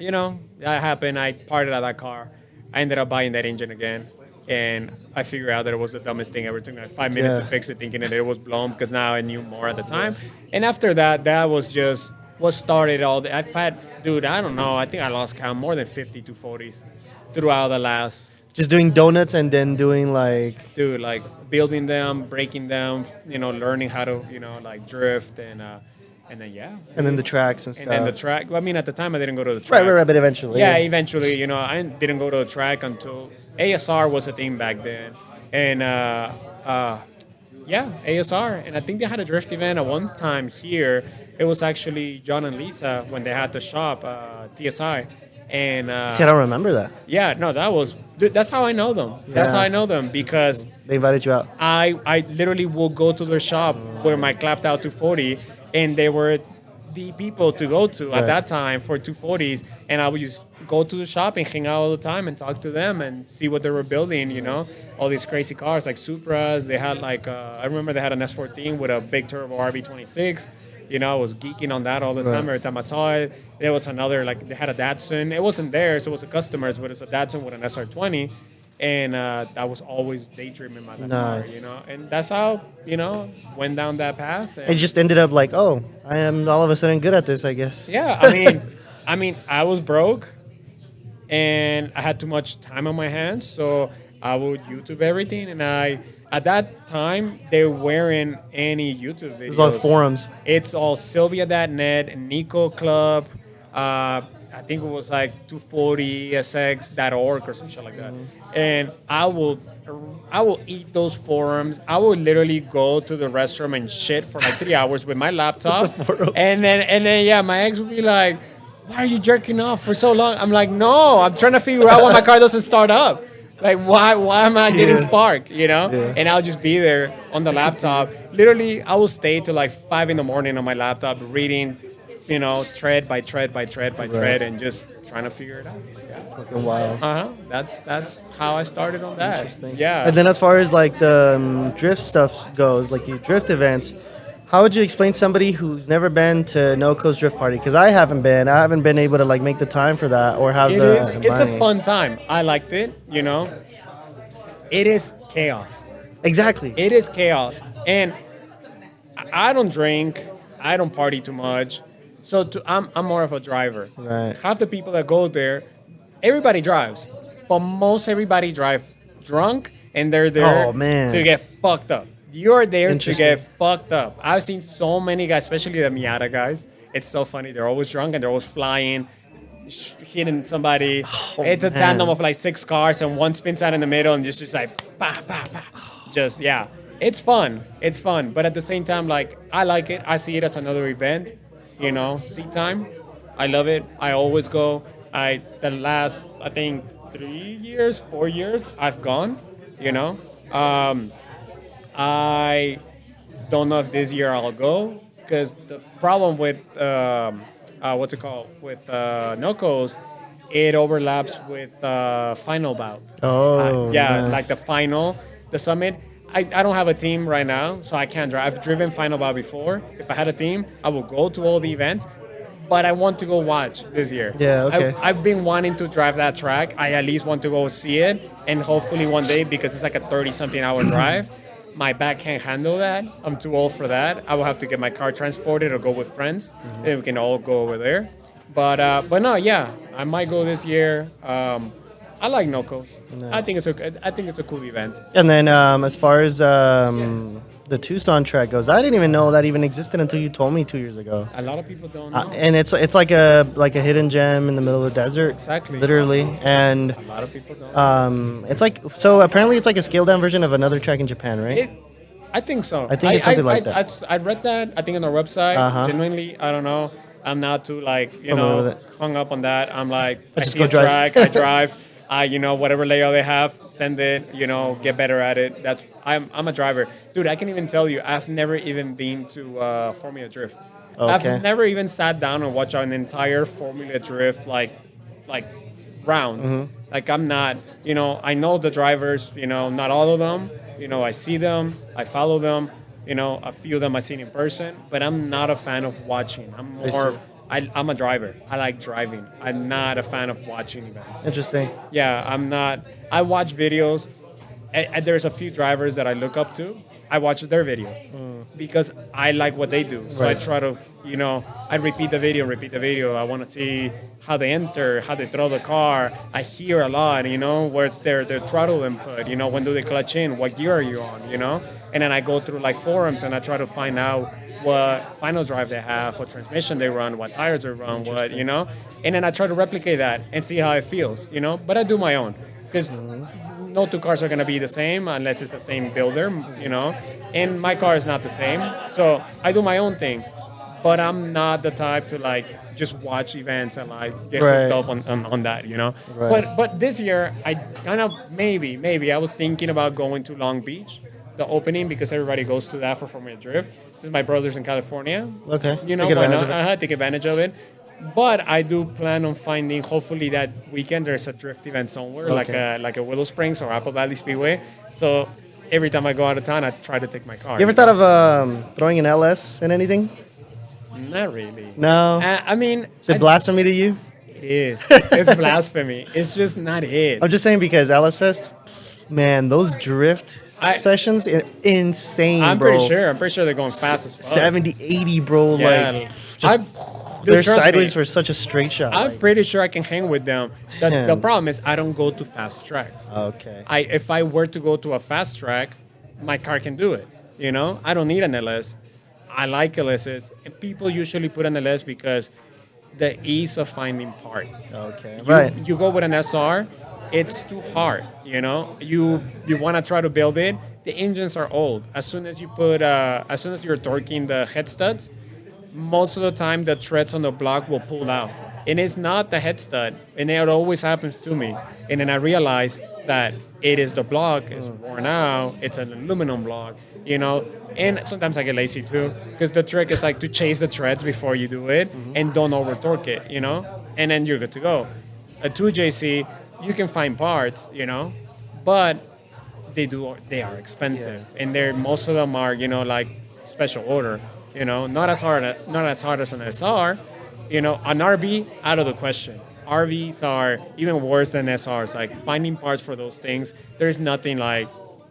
you know, that happened. I parted out that car. I ended up buying that engine again. And I figured out that it was the dumbest thing ever. It took me like 5 minutes to fix it, thinking that it was blown because now I knew more at the time. And after that, that was just what started all the... I've had, dude, I don't know. I think I lost count more than 50 240s throughout the last... Just doing donuts and then doing like... Dude, like building them, breaking them, you know, learning how to, you know, like drift and then, yeah. And then the tracks and stuff. And then the track. I mean, at the time, I didn't go to the track. Right, but eventually. Yeah, eventually, you know, I didn't go to the track until ASR was a thing back then. And, yeah, ASR. And I think they had a drift event at one time here. It was actually John and Lisa when they had the shop, TSI. And See, I don't remember that. yeah, no, that's how I know them. That's how I know them because They invited you out. I literally will go to their shop where my clapped out 240, and they were the people to go to at that time for 240s, and I would just go to the shop and hang out all the time and talk to them and see what they were building, you know, all these crazy cars like Supras. They had like, I remember they had an S14 with a big turbo RB26. You know, I was geeking on that all the time every time I saw it. There was another, like, they had a Datsun. It wasn't theirs, it was a customer's, but it was a Datsun with an SR20. And I was always daydreaming about that car, Nice. you know? And that's how, went down that path. It And just ended up like, oh, I am all of a sudden good at this, I guess. yeah, I mean, I was broke and I had too much time on my hands, so I would YouTube everything. And at that time, there weren't any YouTube videos. It was on forums. It's all Sylvia.net, Nico Club. I think it was like 240sx.org or some shit like that. And I will eat those forums. I will literally go to the restroom and shit for like 3 hours with my laptop. And then yeah, my ex would be like, "Why are you jerking off for so long?" I'm like, "No, I'm trying to figure out why my car doesn't start up. Like, why am I getting spark, Yeah. And I'll just be there on the laptop. Literally, I will stay till like 5 a.m. on my laptop reading, thread by thread by thread by thread, and just trying to figure it out. Yeah. Fucking wild. That's how I started on that. Interesting. Yeah. And then as far as like the drift stuff goes, like your drift events, how would you explain to somebody who's never been to No Coast Drift Party? Because I haven't been. I haven't been able to like make the time for that or have It's a money. fun time. I liked it. It is chaos. Exactly. It is chaos, and I don't drink. I don't party too much. So I'm more of a driver. Right. Half the people that go there, everybody drives, but most everybody drive drunk, and they're there Oh, man. to get fucked up. You're there to Interesting. get fucked up. I've seen so many guys, especially the Miata guys. It's so funny. They're always drunk and they're always flying, hitting somebody. It's a man. tandem of like 6 cars, and one spins out in the middle and just like, bah, bah, bah. Just, yeah. It's fun. It's fun. But at the same time, like, I like it. I see it as another event, seat time. I love it. I always go. The last, I think, 4 years, I've gone, I don't know if this year I'll go, because the problem with, what's it called, with Nocos, it overlaps with final bout. Oh, Yeah, nice. like the final, the summit. I don't have a team right now, so I can't drive. I've driven final bout before. If I had a team, I would go to all the events, but I want to go watch this year. Yeah, okay. I've been wanting to drive that track. I at least want to go see it, and hopefully one day, because it's like a 30-something hour drive, my back can't handle that. I'm too old for that. I will have to get my car transported or go with friends, and we can all go over there. But no, yeah, I might go this year. I like Nocos. I think it's a cool event. And then as far as the Tucson track goes, I didn't even know that even existed until you told me 2 years ago. A lot of people don't know. And it's like a hidden gem in the middle of the desert. Exactly. Literally. And A lot of people don't. it's like, so apparently it's like a scaled down version of another track in Japan, right? I think so. I think it's something like that. I read that. I think on their website. Uh-huh. Genuinely, I don't know. I'm not too Familiar with it. hung up on that. I'm like, I just see go a drive. track, I drive. Whatever layout they have, send it. Get better at it. I'm a driver, dude. I can even tell you, I've never even been to Formula Drift. Okay. I've never even sat down and watched an entire Formula Drift like round. Mm-hmm. Like, I'm not. I know the drivers. Not all of them. I see them. I follow them. A few of them I've seen in person, but I'm not a fan of watching. I'm more. I'm a driver. I like driving. I'm not a fan of watching events. Interesting. Yeah, I'm not. I watch videos. And there's a few drivers that I look up to. I watch their videos because I like what they do. So I Right. try to, I repeat the video. I want to see how they enter, how they throw the car. I hear a lot, where it's their throttle input. When do they clutch in? What gear are you on? And then I go through like forums and I try to find out what final drive they have, what transmission they run, what tires they run, what, and then I try to replicate that and see how it feels, but I do my own, because no two cars are going to be the same unless it's the same builder, and my car is not the same, so I do my own thing, but I'm not the type to like just watch events and like get Right. hooked up on that, Right. But this year I kind of maybe I was thinking about going to Long Beach, the opening, because everybody goes to that for Formula Drift. Since my brother's in California, Okay. why Take advantage not? of it. Take advantage of it. But I do plan on finding, hopefully that weekend, there's a drift event somewhere, Okay. like a Willow Springs or Apple Valley Speedway. So every time I go out of town, I try to take my car. You ever thought of throwing an LS in anything? Not really. No. I mean, Is it blasphemy to you? it is. It's blasphemy. It's just not it. I'm just saying because LS Fest, man, those drift I- sessions, insane, I'm bro. pretty sure. I'm pretty sure they're going fast as fuck. 70, 80, bro. Yeah. Like, just, they're trust me. sideways for such a straight shot. I'm like, pretty sure I can hang with them. The Man. problem is I don't go to fast tracks. okay. If I were to go to a fast track, my car can do it. You know, I don't need an LS. I like LSs, and people usually put an LS because the ease of finding parts. Okay. You, Right. You go with an SR, it's too hard. You know, you want to try to build it. The engines are old. As soon as you're torquing the head studs, most of the time the threads on the block will pull out. And it's not the head stud. And it always happens to me. And then I realize that it is the block, it's worn out, it's an aluminum block, you know. And sometimes I get lazy too, because the trick is like to chase the threads before you do it and don't over torque it, you know. And then you're good to go. A 2JC, you can find parts, you know, but they are expensive. And most of them are, you know, like special order. You know, not as hard as an SR. You know, an RV out of the question. RVs are even worse than SRs. Like finding parts for those things, there's nothing like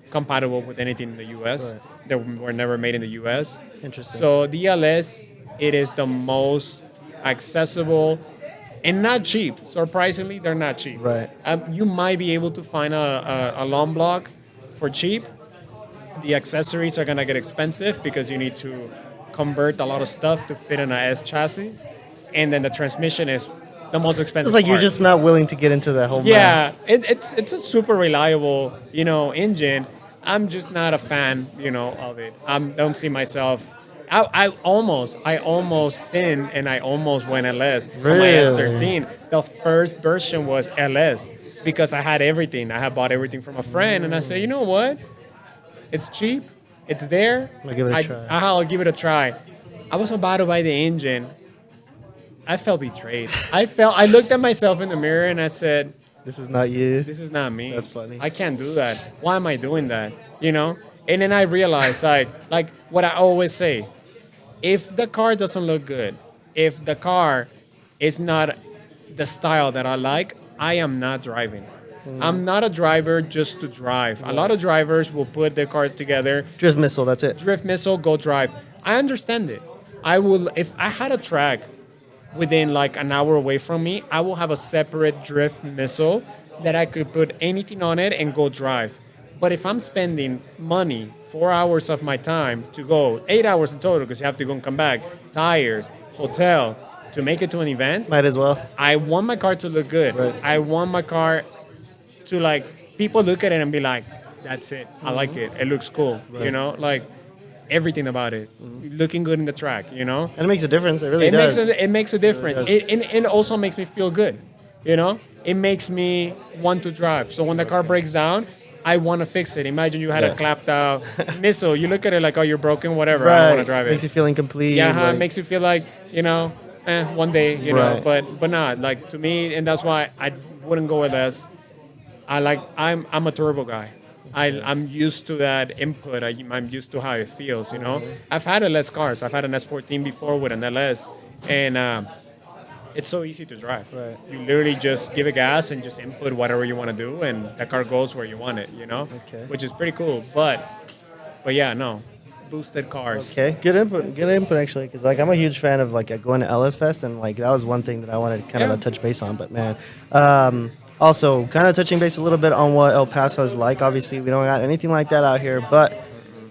compatible with anything in the U.S. Right. that were never made in the U.S. Interesting. So DLS, it is the most accessible and not cheap. Surprisingly, they're not cheap. Right. You might be able to find a long block for cheap. The accessories are gonna get expensive because you need to convert a lot of stuff to fit in a S chassis, and then the transmission is the most expensive. It's like you're part. just not willing to get into that whole Yeah, mess. it's a super reliable, you know, engine. I'm just not a fan, you know, of it. I don't see myself. I almost sinned and I almost went LS on my Really? S13. The first version was LS because I had everything. I had bought everything from a friend, and I said, you know what? It's cheap. It's there. I'll give it a try. I'll give it a try. I was about to buy the engine. I felt betrayed. I looked at myself in the mirror and I said, This is not you. this is not me. That's funny. I can't do that. Why am I doing that? You know? And then I realized, like what I always say, if the car doesn't look good, if the car is not the style that I like, I am not driving. I'm not a driver just to drive. A lot of drivers will put their cars together, Drift missile, that's it. drift missile, go drive. I understand it. I will, if I had a track within like an hour away from me, I will have a separate drift missile that I could put anything on it and go drive. But if I'm spending money, 4 hours of my time to go, 8 hours in total because you have to go and come back, tires, hotel, to make it to an event, Might as well. I want my car to look good. Right. I want my car to like, people look at it and be like, that's it. I like it. It looks cool. You know, like everything about it. Looking good in the track, you know? And it makes a difference. It really It does. makes a difference. does. It also makes me feel good, you know? It makes me want to drive. So when the car breaks down, I want to fix it. Imagine you had a Yeah. clapped out missile. You look at it like, oh, you're broken, whatever. I don't want to drive it. Makes you feel incomplete. Yeah, like- it makes you feel like, you know, one day, you know, Right. but not like to me, and that's why I wouldn't go with S. I'm a turbo guy. I'm used to that input. I'm used to how it feels, you know. I've had LS cars. I've had an S14 before with an LS, and it's so easy to drive. Right. You literally just give it gas and just input whatever you want to do, and the car goes where you want it, you know. Okay. Which is pretty cool. But yeah, no, boosted cars. Okay, good input actually, because like I'm a huge fan of like going to LS Fest, and like that was one thing that I wanted kind Yeah. of touch base on. But man, also kind of touching base a little bit on what El Paso is like. Obviously, we don't got anything like that out here, but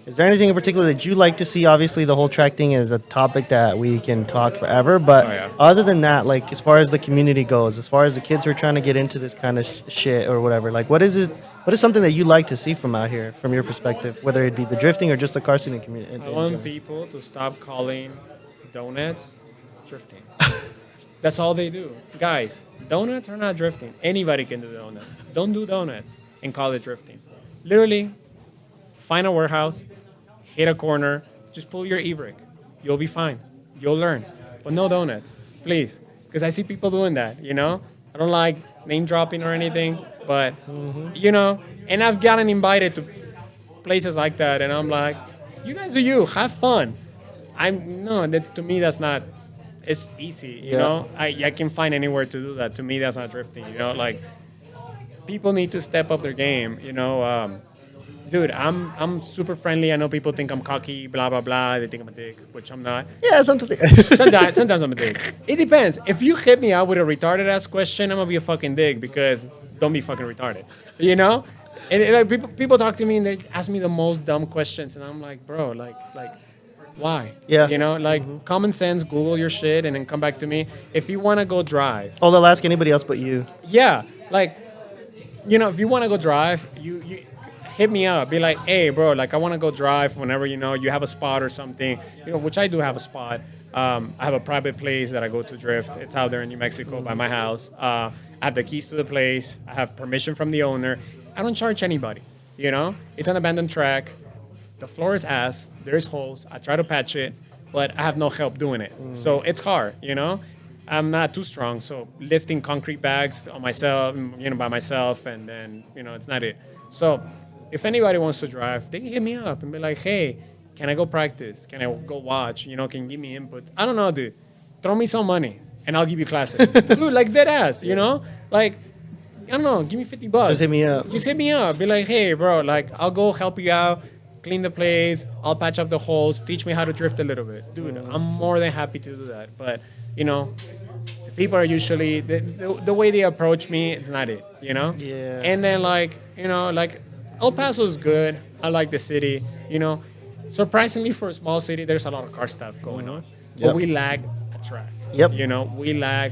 is there anything in particular that you like to see? Obviously, the whole track thing is a topic that we can talk forever. But Oh, yeah. other than that, like as far as the community goes, as far as the kids who are trying to get into this kind of shit or whatever, like what is it? What is something that you like to see from out here, from your perspective, whether it be the drifting or just the car scene community? I want people to stop calling donuts drifting. That's all they do. Guys, donuts are not drifting. Anybody can do donuts. Don't do donuts and call it drifting. Literally, find a warehouse, hit a corner, just pull your e-brake. You'll be fine. You'll learn. But no donuts, please. Because I see people doing that, you know? I don't like name dropping or anything, but, you know, and I've gotten invited to places like that, and I'm like, you guys do you, have fun. I'm no. That's to me. That's not. It's easy. You know. I can find anywhere to do that. To me, that's not drifting. You know, like people need to step up their game. You know. Dude, I'm super friendly. I know people think I'm cocky, blah blah blah. They think I'm a dick, which I'm not. Yeah, sometimes. Sometimes I'm a dick. It depends. If you hit me out with a retarded ass question, I'm gonna be a fucking dick because don't be fucking retarded. You know? And like, people talk to me and they ask me the most dumb questions, and I'm like, bro, like why? Yeah. You know, like common sense. Google your shit and then come back to me. If you wanna go drive, Oh, they'll ask anybody else but you. yeah, like you know, if you wanna go drive, you hit me up. Be like, hey, bro, like I want to go drive whenever you know you have a spot or something. You know, which I do have a spot. I have a private place that I go to drift. It's out there in New Mexico by my house. I have the keys to the place. I have permission from the owner. I don't charge anybody. You know, it's an abandoned track. The floor is ass. There's holes. I try to patch it, but I have no help doing it. So it's hard. You know, I'm not too strong. So lifting concrete bags on myself, you know, by myself, and then you know, it's not it. So if anybody wants to drive, they can hit me up and be like, hey, can I go practice? Can I go watch? You know, can you give me input? I don't know, dude. Throw me some money and I'll give you classes. Dude, like dead ass, you know? Like, I don't know, give me $50. Just hit me up. Just hit me up. Be like, hey, bro, like, I'll go help you out, clean the place, I'll patch up the holes, teach me how to drift a little bit. Dude, I'm more than happy to do that. But, you know, people are usually, the way they approach me, it's not it, you know? Yeah. And then, like, you know, like, El Paso is good. I like the city. You know, surprisingly for a small city, there's a lot of car stuff going on. But Yep. we lack a track. Yep. You know, we lack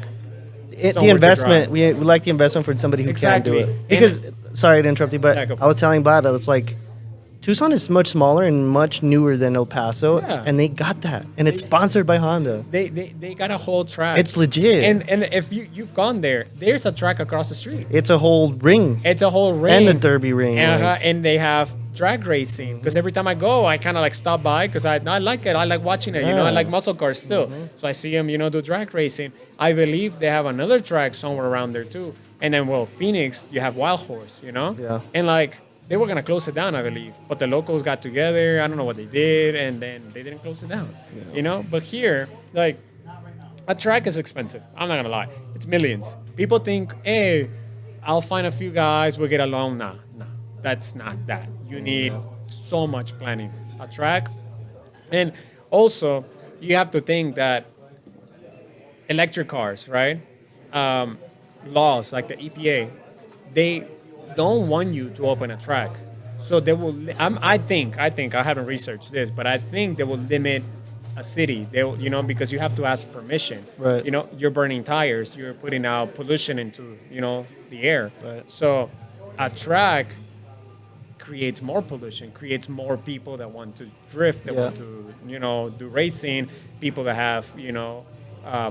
The somewhere to investment, drive. we like the investment for somebody who Exactly. can do it. Because, sorry to interrupt you, but Yeah, go for I was telling Bada, it's like, Tucson is much smaller and much newer than El Paso, Yeah. and they got that. And it's sponsored by Honda. They got a whole track. It's legit. And if you've gone there, there's a track across the street. It's a whole ring. It's a whole ring. And the derby ring. And they have drag racing. Because every time I go, I kind of like stop by because I like it. I like watching it. You know, I Yeah. like muscle cars still. So I see them, you know, do drag racing. I believe they have another track somewhere around there too. And then, well, Phoenix, you have Wild Horse, you know? Yeah. And like, they were going to close it down, I believe. But the locals got together. I don't know what they did. And then they didn't close it down, you know? But here, like, a track is expensive. I'm not going to lie. It's millions. People think, hey, I'll find a few guys, we'll get along. Nah. That's not that. You need so much planning. A track. And also, you have to think that electric cars, right? Laws like the EPA, they don't want you to open a track. So they will, I think, I haven't researched this, but I think they will limit a city. They will, you know, because you have to ask permission. Right. You know, you're burning tires, you're putting out pollution into, you know, the air. Right. So a track creates more pollution, creates more people that want to drift, that Yeah. want to, you know, do racing, people that have, you know,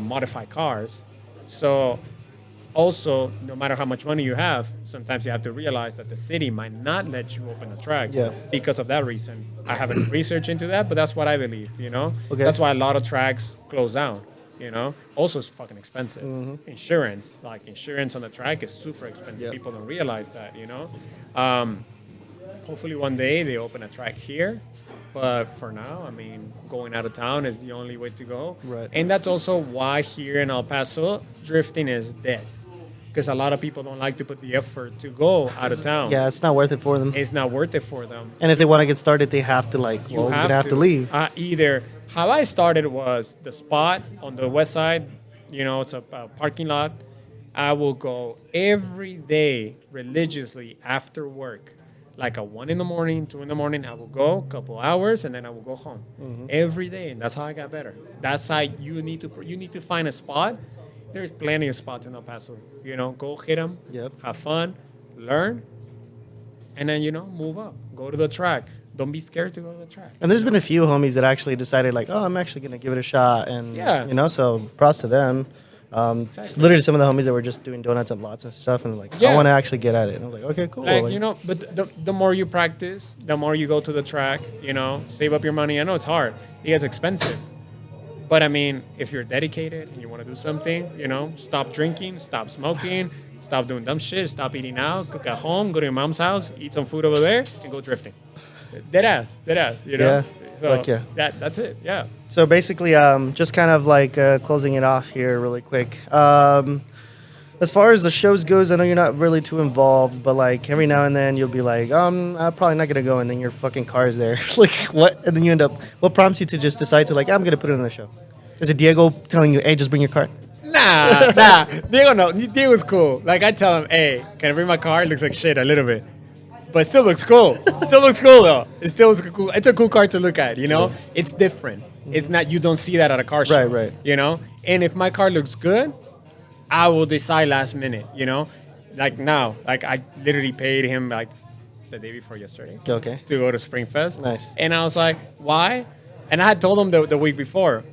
modified cars. So also, no matter how much money you have, sometimes you have to realize that the city might not let you open a track Yeah. because of that reason. I haven't researched into that, but that's what I believe, you know? Okay. That's why a lot of tracks close down, you know? Also, it's fucking expensive. Insurance, like insurance on the track is super expensive. Yeah. People don't realize that, you know? Hopefully one day they open a track here. But for now, I mean, going out of town is the only way to go. Right. And that's also why here in El Paso, drifting is dead. Because a lot of people don't like to put the effort to go out of town. Yeah, it's not worth it for them. It's not worth it for them. And if they want to get started, they have to like, well, you're gonna have to leave. Either how I started was the spot on the west side, you know, it's a parking lot. I will go every day religiously after work, like at 1 a.m, 2 a.m. I will go a couple hours and then I will go home every day, and that's how I got better. That's how you need to find a spot. There's plenty of spots in El Paso. You know, go hit them, Yep. have fun, learn, and then, you know, move up. Go to the track. Don't be scared to go to the track. And there's been a few homies that actually decided like, oh, I'm actually gonna give it a shot, and Yeah. you know, so props to them. It's literally some of the homies that were just doing donuts and lots and stuff, and like, I Yeah. want to actually get at it. And I'm like, okay, cool. Like, Like, you know, but the more you practice, the more you go to the track, you know, save up your money. I know it's hard. It gets expensive. But I mean, if you're dedicated and you want to do something, you know, stop drinking, stop smoking, stop doing dumb shit, stop eating out, cook at home, go to your mom's house, eat some food over there, and go drifting. Dead ass, you know? So Fuck yeah. that's it. Yeah. So basically, just kind of like closing it off here really quick. As far as the shows goes, I know you're not really too involved, but like every now and then you'll be like, I'm probably not gonna go, and then your fucking car is there. Like what? And then you end up. What prompts you to just decide to like, I'm gonna put it on the show? Is it Diego telling you, hey, just bring your car? Nah. Diego, no. Diego's cool. Like I tell him, hey, can I bring my car? It looks like shit a little bit, but it still looks cool. Still looks cool though. It still looks cool. It's a cool car to look at. You know, it's different. It's not. You don't see that at a car show. Right. You know, and if my car looks good, I will decide last minute. You know, like now, like I literally paid him like the day before yesterday. Okay. To go to Springfest. Nice. And I was like, why? And I had told him the week before,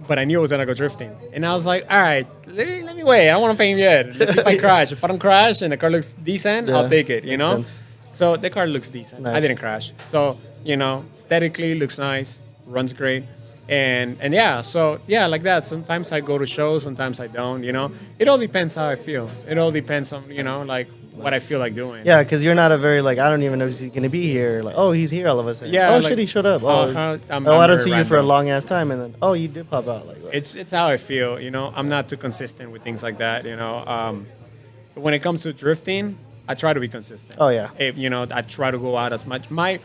but I knew I was gonna go drifting. And I was like, all right, let me wait. I don't want to pay him yet. Let's see if I crash. If I don't crash and the car looks decent, I'll take it. You makes know. sense. So the car looks decent. I Nice. didn't crash. So you know, aesthetically looks nice, runs great. And yeah, so yeah, like that. Sometimes I go to shows, sometimes I don't. You know, it all depends how I feel. It all depends on like what I feel like doing. Yeah, because you're not a very like I don't even know if he's gonna be here. Like he's here all of a sudden. Yeah, Oh like, shit, he showed up. I'm I don't very see you for a random. long ass time, and then you did pop out. Like It's how I feel. You know, I'm not too consistent with things like that. You know, when it comes to drifting, I try to be consistent. Oh, yeah. You know, I try to go out as much. My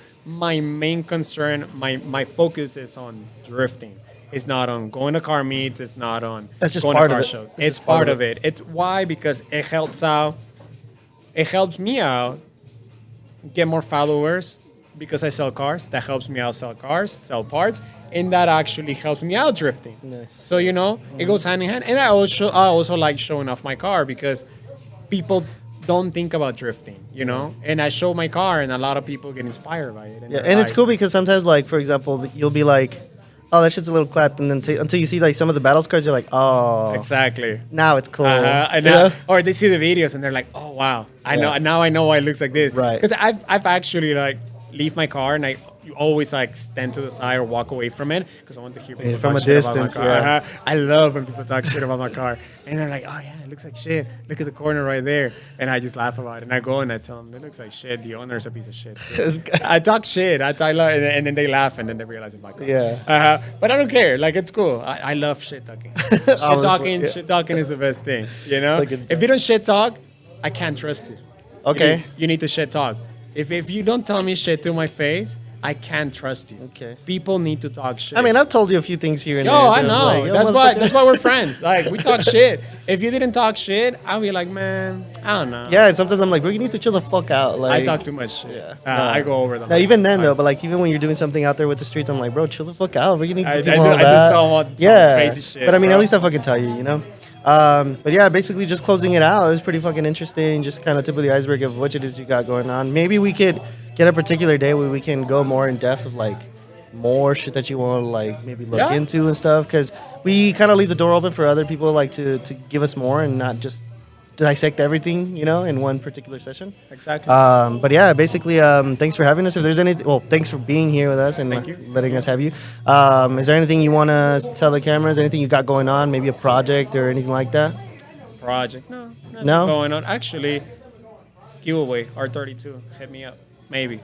main concern, my focus is on drifting. It's not on going to car meets. It's not on That's just going part to of car it. shows. That's It's just part part of of it. It's why because it helps out. It helps me out get more followers because I sell cars. That helps me out sell cars, sell parts, and that actually helps me out drifting. Nice. So you know, it goes hand in hand. And I also like showing off my car because people don't think about drifting, you know. And I show my car, and a lot of people get inspired by it. yeah, they're and it's like- cool because sometimes like for example you'll be like, oh that shit's a little clapped, and then until you see like some of the battles cards, you're like, oh Exactly. now it's cool. And You now, know? or they see the videos and they're like, "Oh wow, I know now. I know why it looks like this." Right. Because I've actually like leave my car and you always like stand to the side or walk away from it because I want to hear people From talk a shit about my distance, car. yeah. I love when people talk shit about my car and they're like, "Oh yeah, it looks like shit. Look at the corner right there," and I just laugh about it. And I go and I tell them, "It looks like shit. The owner's a piece of shit." This guy- I talk shit. I and then they laugh and then they realize it's my car. Yeah. But I don't care. Like it's cool. I love shit talking. yeah. Shit talking is the best thing. You know, Like it- if you don't shit talk, I can't trust you. Okay. You need to shit talk. If you don't tell me shit to my face, I can't trust you. Okay. People need to talk shit. I mean, I've told you a few things here and Yo, there. I so I'm know. like, yo, That's motherfucker. why we're friends. Like we talk shit. If you didn't talk shit, I'll be like, man, I don't know. Yeah, and sometimes I'm like, bro, you need to chill the fuck out. Like, I talk too much shit. Yeah. I go over them. Now, even then though, but like even when you're doing something out there with the streets, I'm like, bro, chill the fuck out. Bro, you need to I do do- more of I do that. some yeah, crazy shit, but I mean, bro. at least I fucking tell you, you know. But yeah, basically just closing it out. It was pretty fucking interesting. Just kind of tip of the iceberg of what it is you got going on. Maybe we could get a particular day where we can go more in depth of like more shit that you want to like maybe look Yeah. into and stuff, because we kind of leave the door open for other people like to give us more and not just dissect everything, you know, in one particular session. Exactly. But yeah, basically, thanks for having us. If there's anything, well, thanks for being here with us and Thank you. letting us have you. Is there anything you want to tell the cameras? Anything you got going on? Maybe a project or anything like that? Project. No. Nothing No? going on. Actually, giveaway R32. Hit me up. Maybe.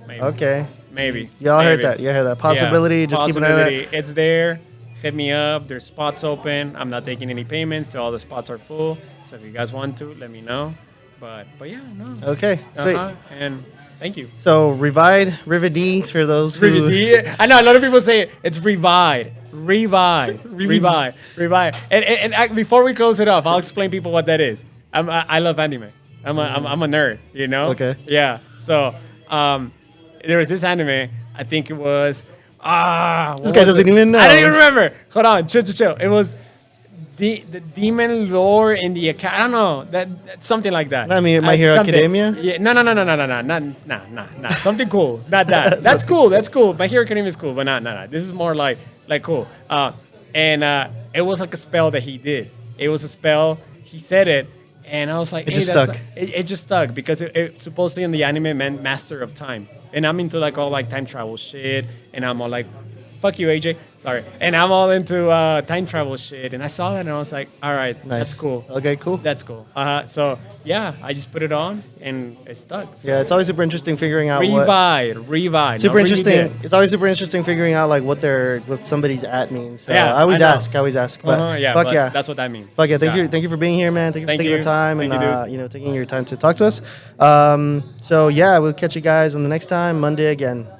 Okay. Maybe. Y'all heard Maybe. that. You heard that. Possibility. Yeah, Just keep an eye on that. possibility. It's there. Hit me up. There's spots open. I'm not taking any payments. So all the spots are full. So if you guys want to, let me know. But yeah, no. Okay. Sweet. And thank you. So, Rivet D for those who. I know a lot of people say it. It's Revive. And before we close it off, I'll explain people what that is. I love anime. I'm a nerd. You know. Okay. Yeah. So there was this anime. I think it was. This guy doesn't even know. I don't even remember. Hold on. Chill. It was the demon lore in the I don't know that something like that. I mean, My Hero Something. Academia? Yeah. No. Nah. Something cool. Not that. That's cool. That's cool. My Hero Academia is cool, but nah. This is more like cool. And it was like a spell that he did. It was a spell. He said it. And I was like, It just that's stuck. It just stuck because it supposedly in the anime meant master of time. And I'm into like all like time travel shit. And I'm all like fuck you, AJ. Sorry. And I'm all into time travel shit. And I saw that and I was like, all right, that's cool. Okay, cool. That's cool. So yeah, I just put it on and it stuck. So. Yeah, it's always super interesting figuring out Revive. Super not interesting. redid. It's always super interesting figuring out like what somebody's at means. So Yeah, I always I know. ask. But Yeah, fuck but yeah, that's what that means. fuck yeah. Thank Yeah. you, thank you for being here, man. Thank you for Thank taking you. the time Thank and you, dude. taking your time to talk to us. So yeah, we'll catch you guys on the next time, Monday again.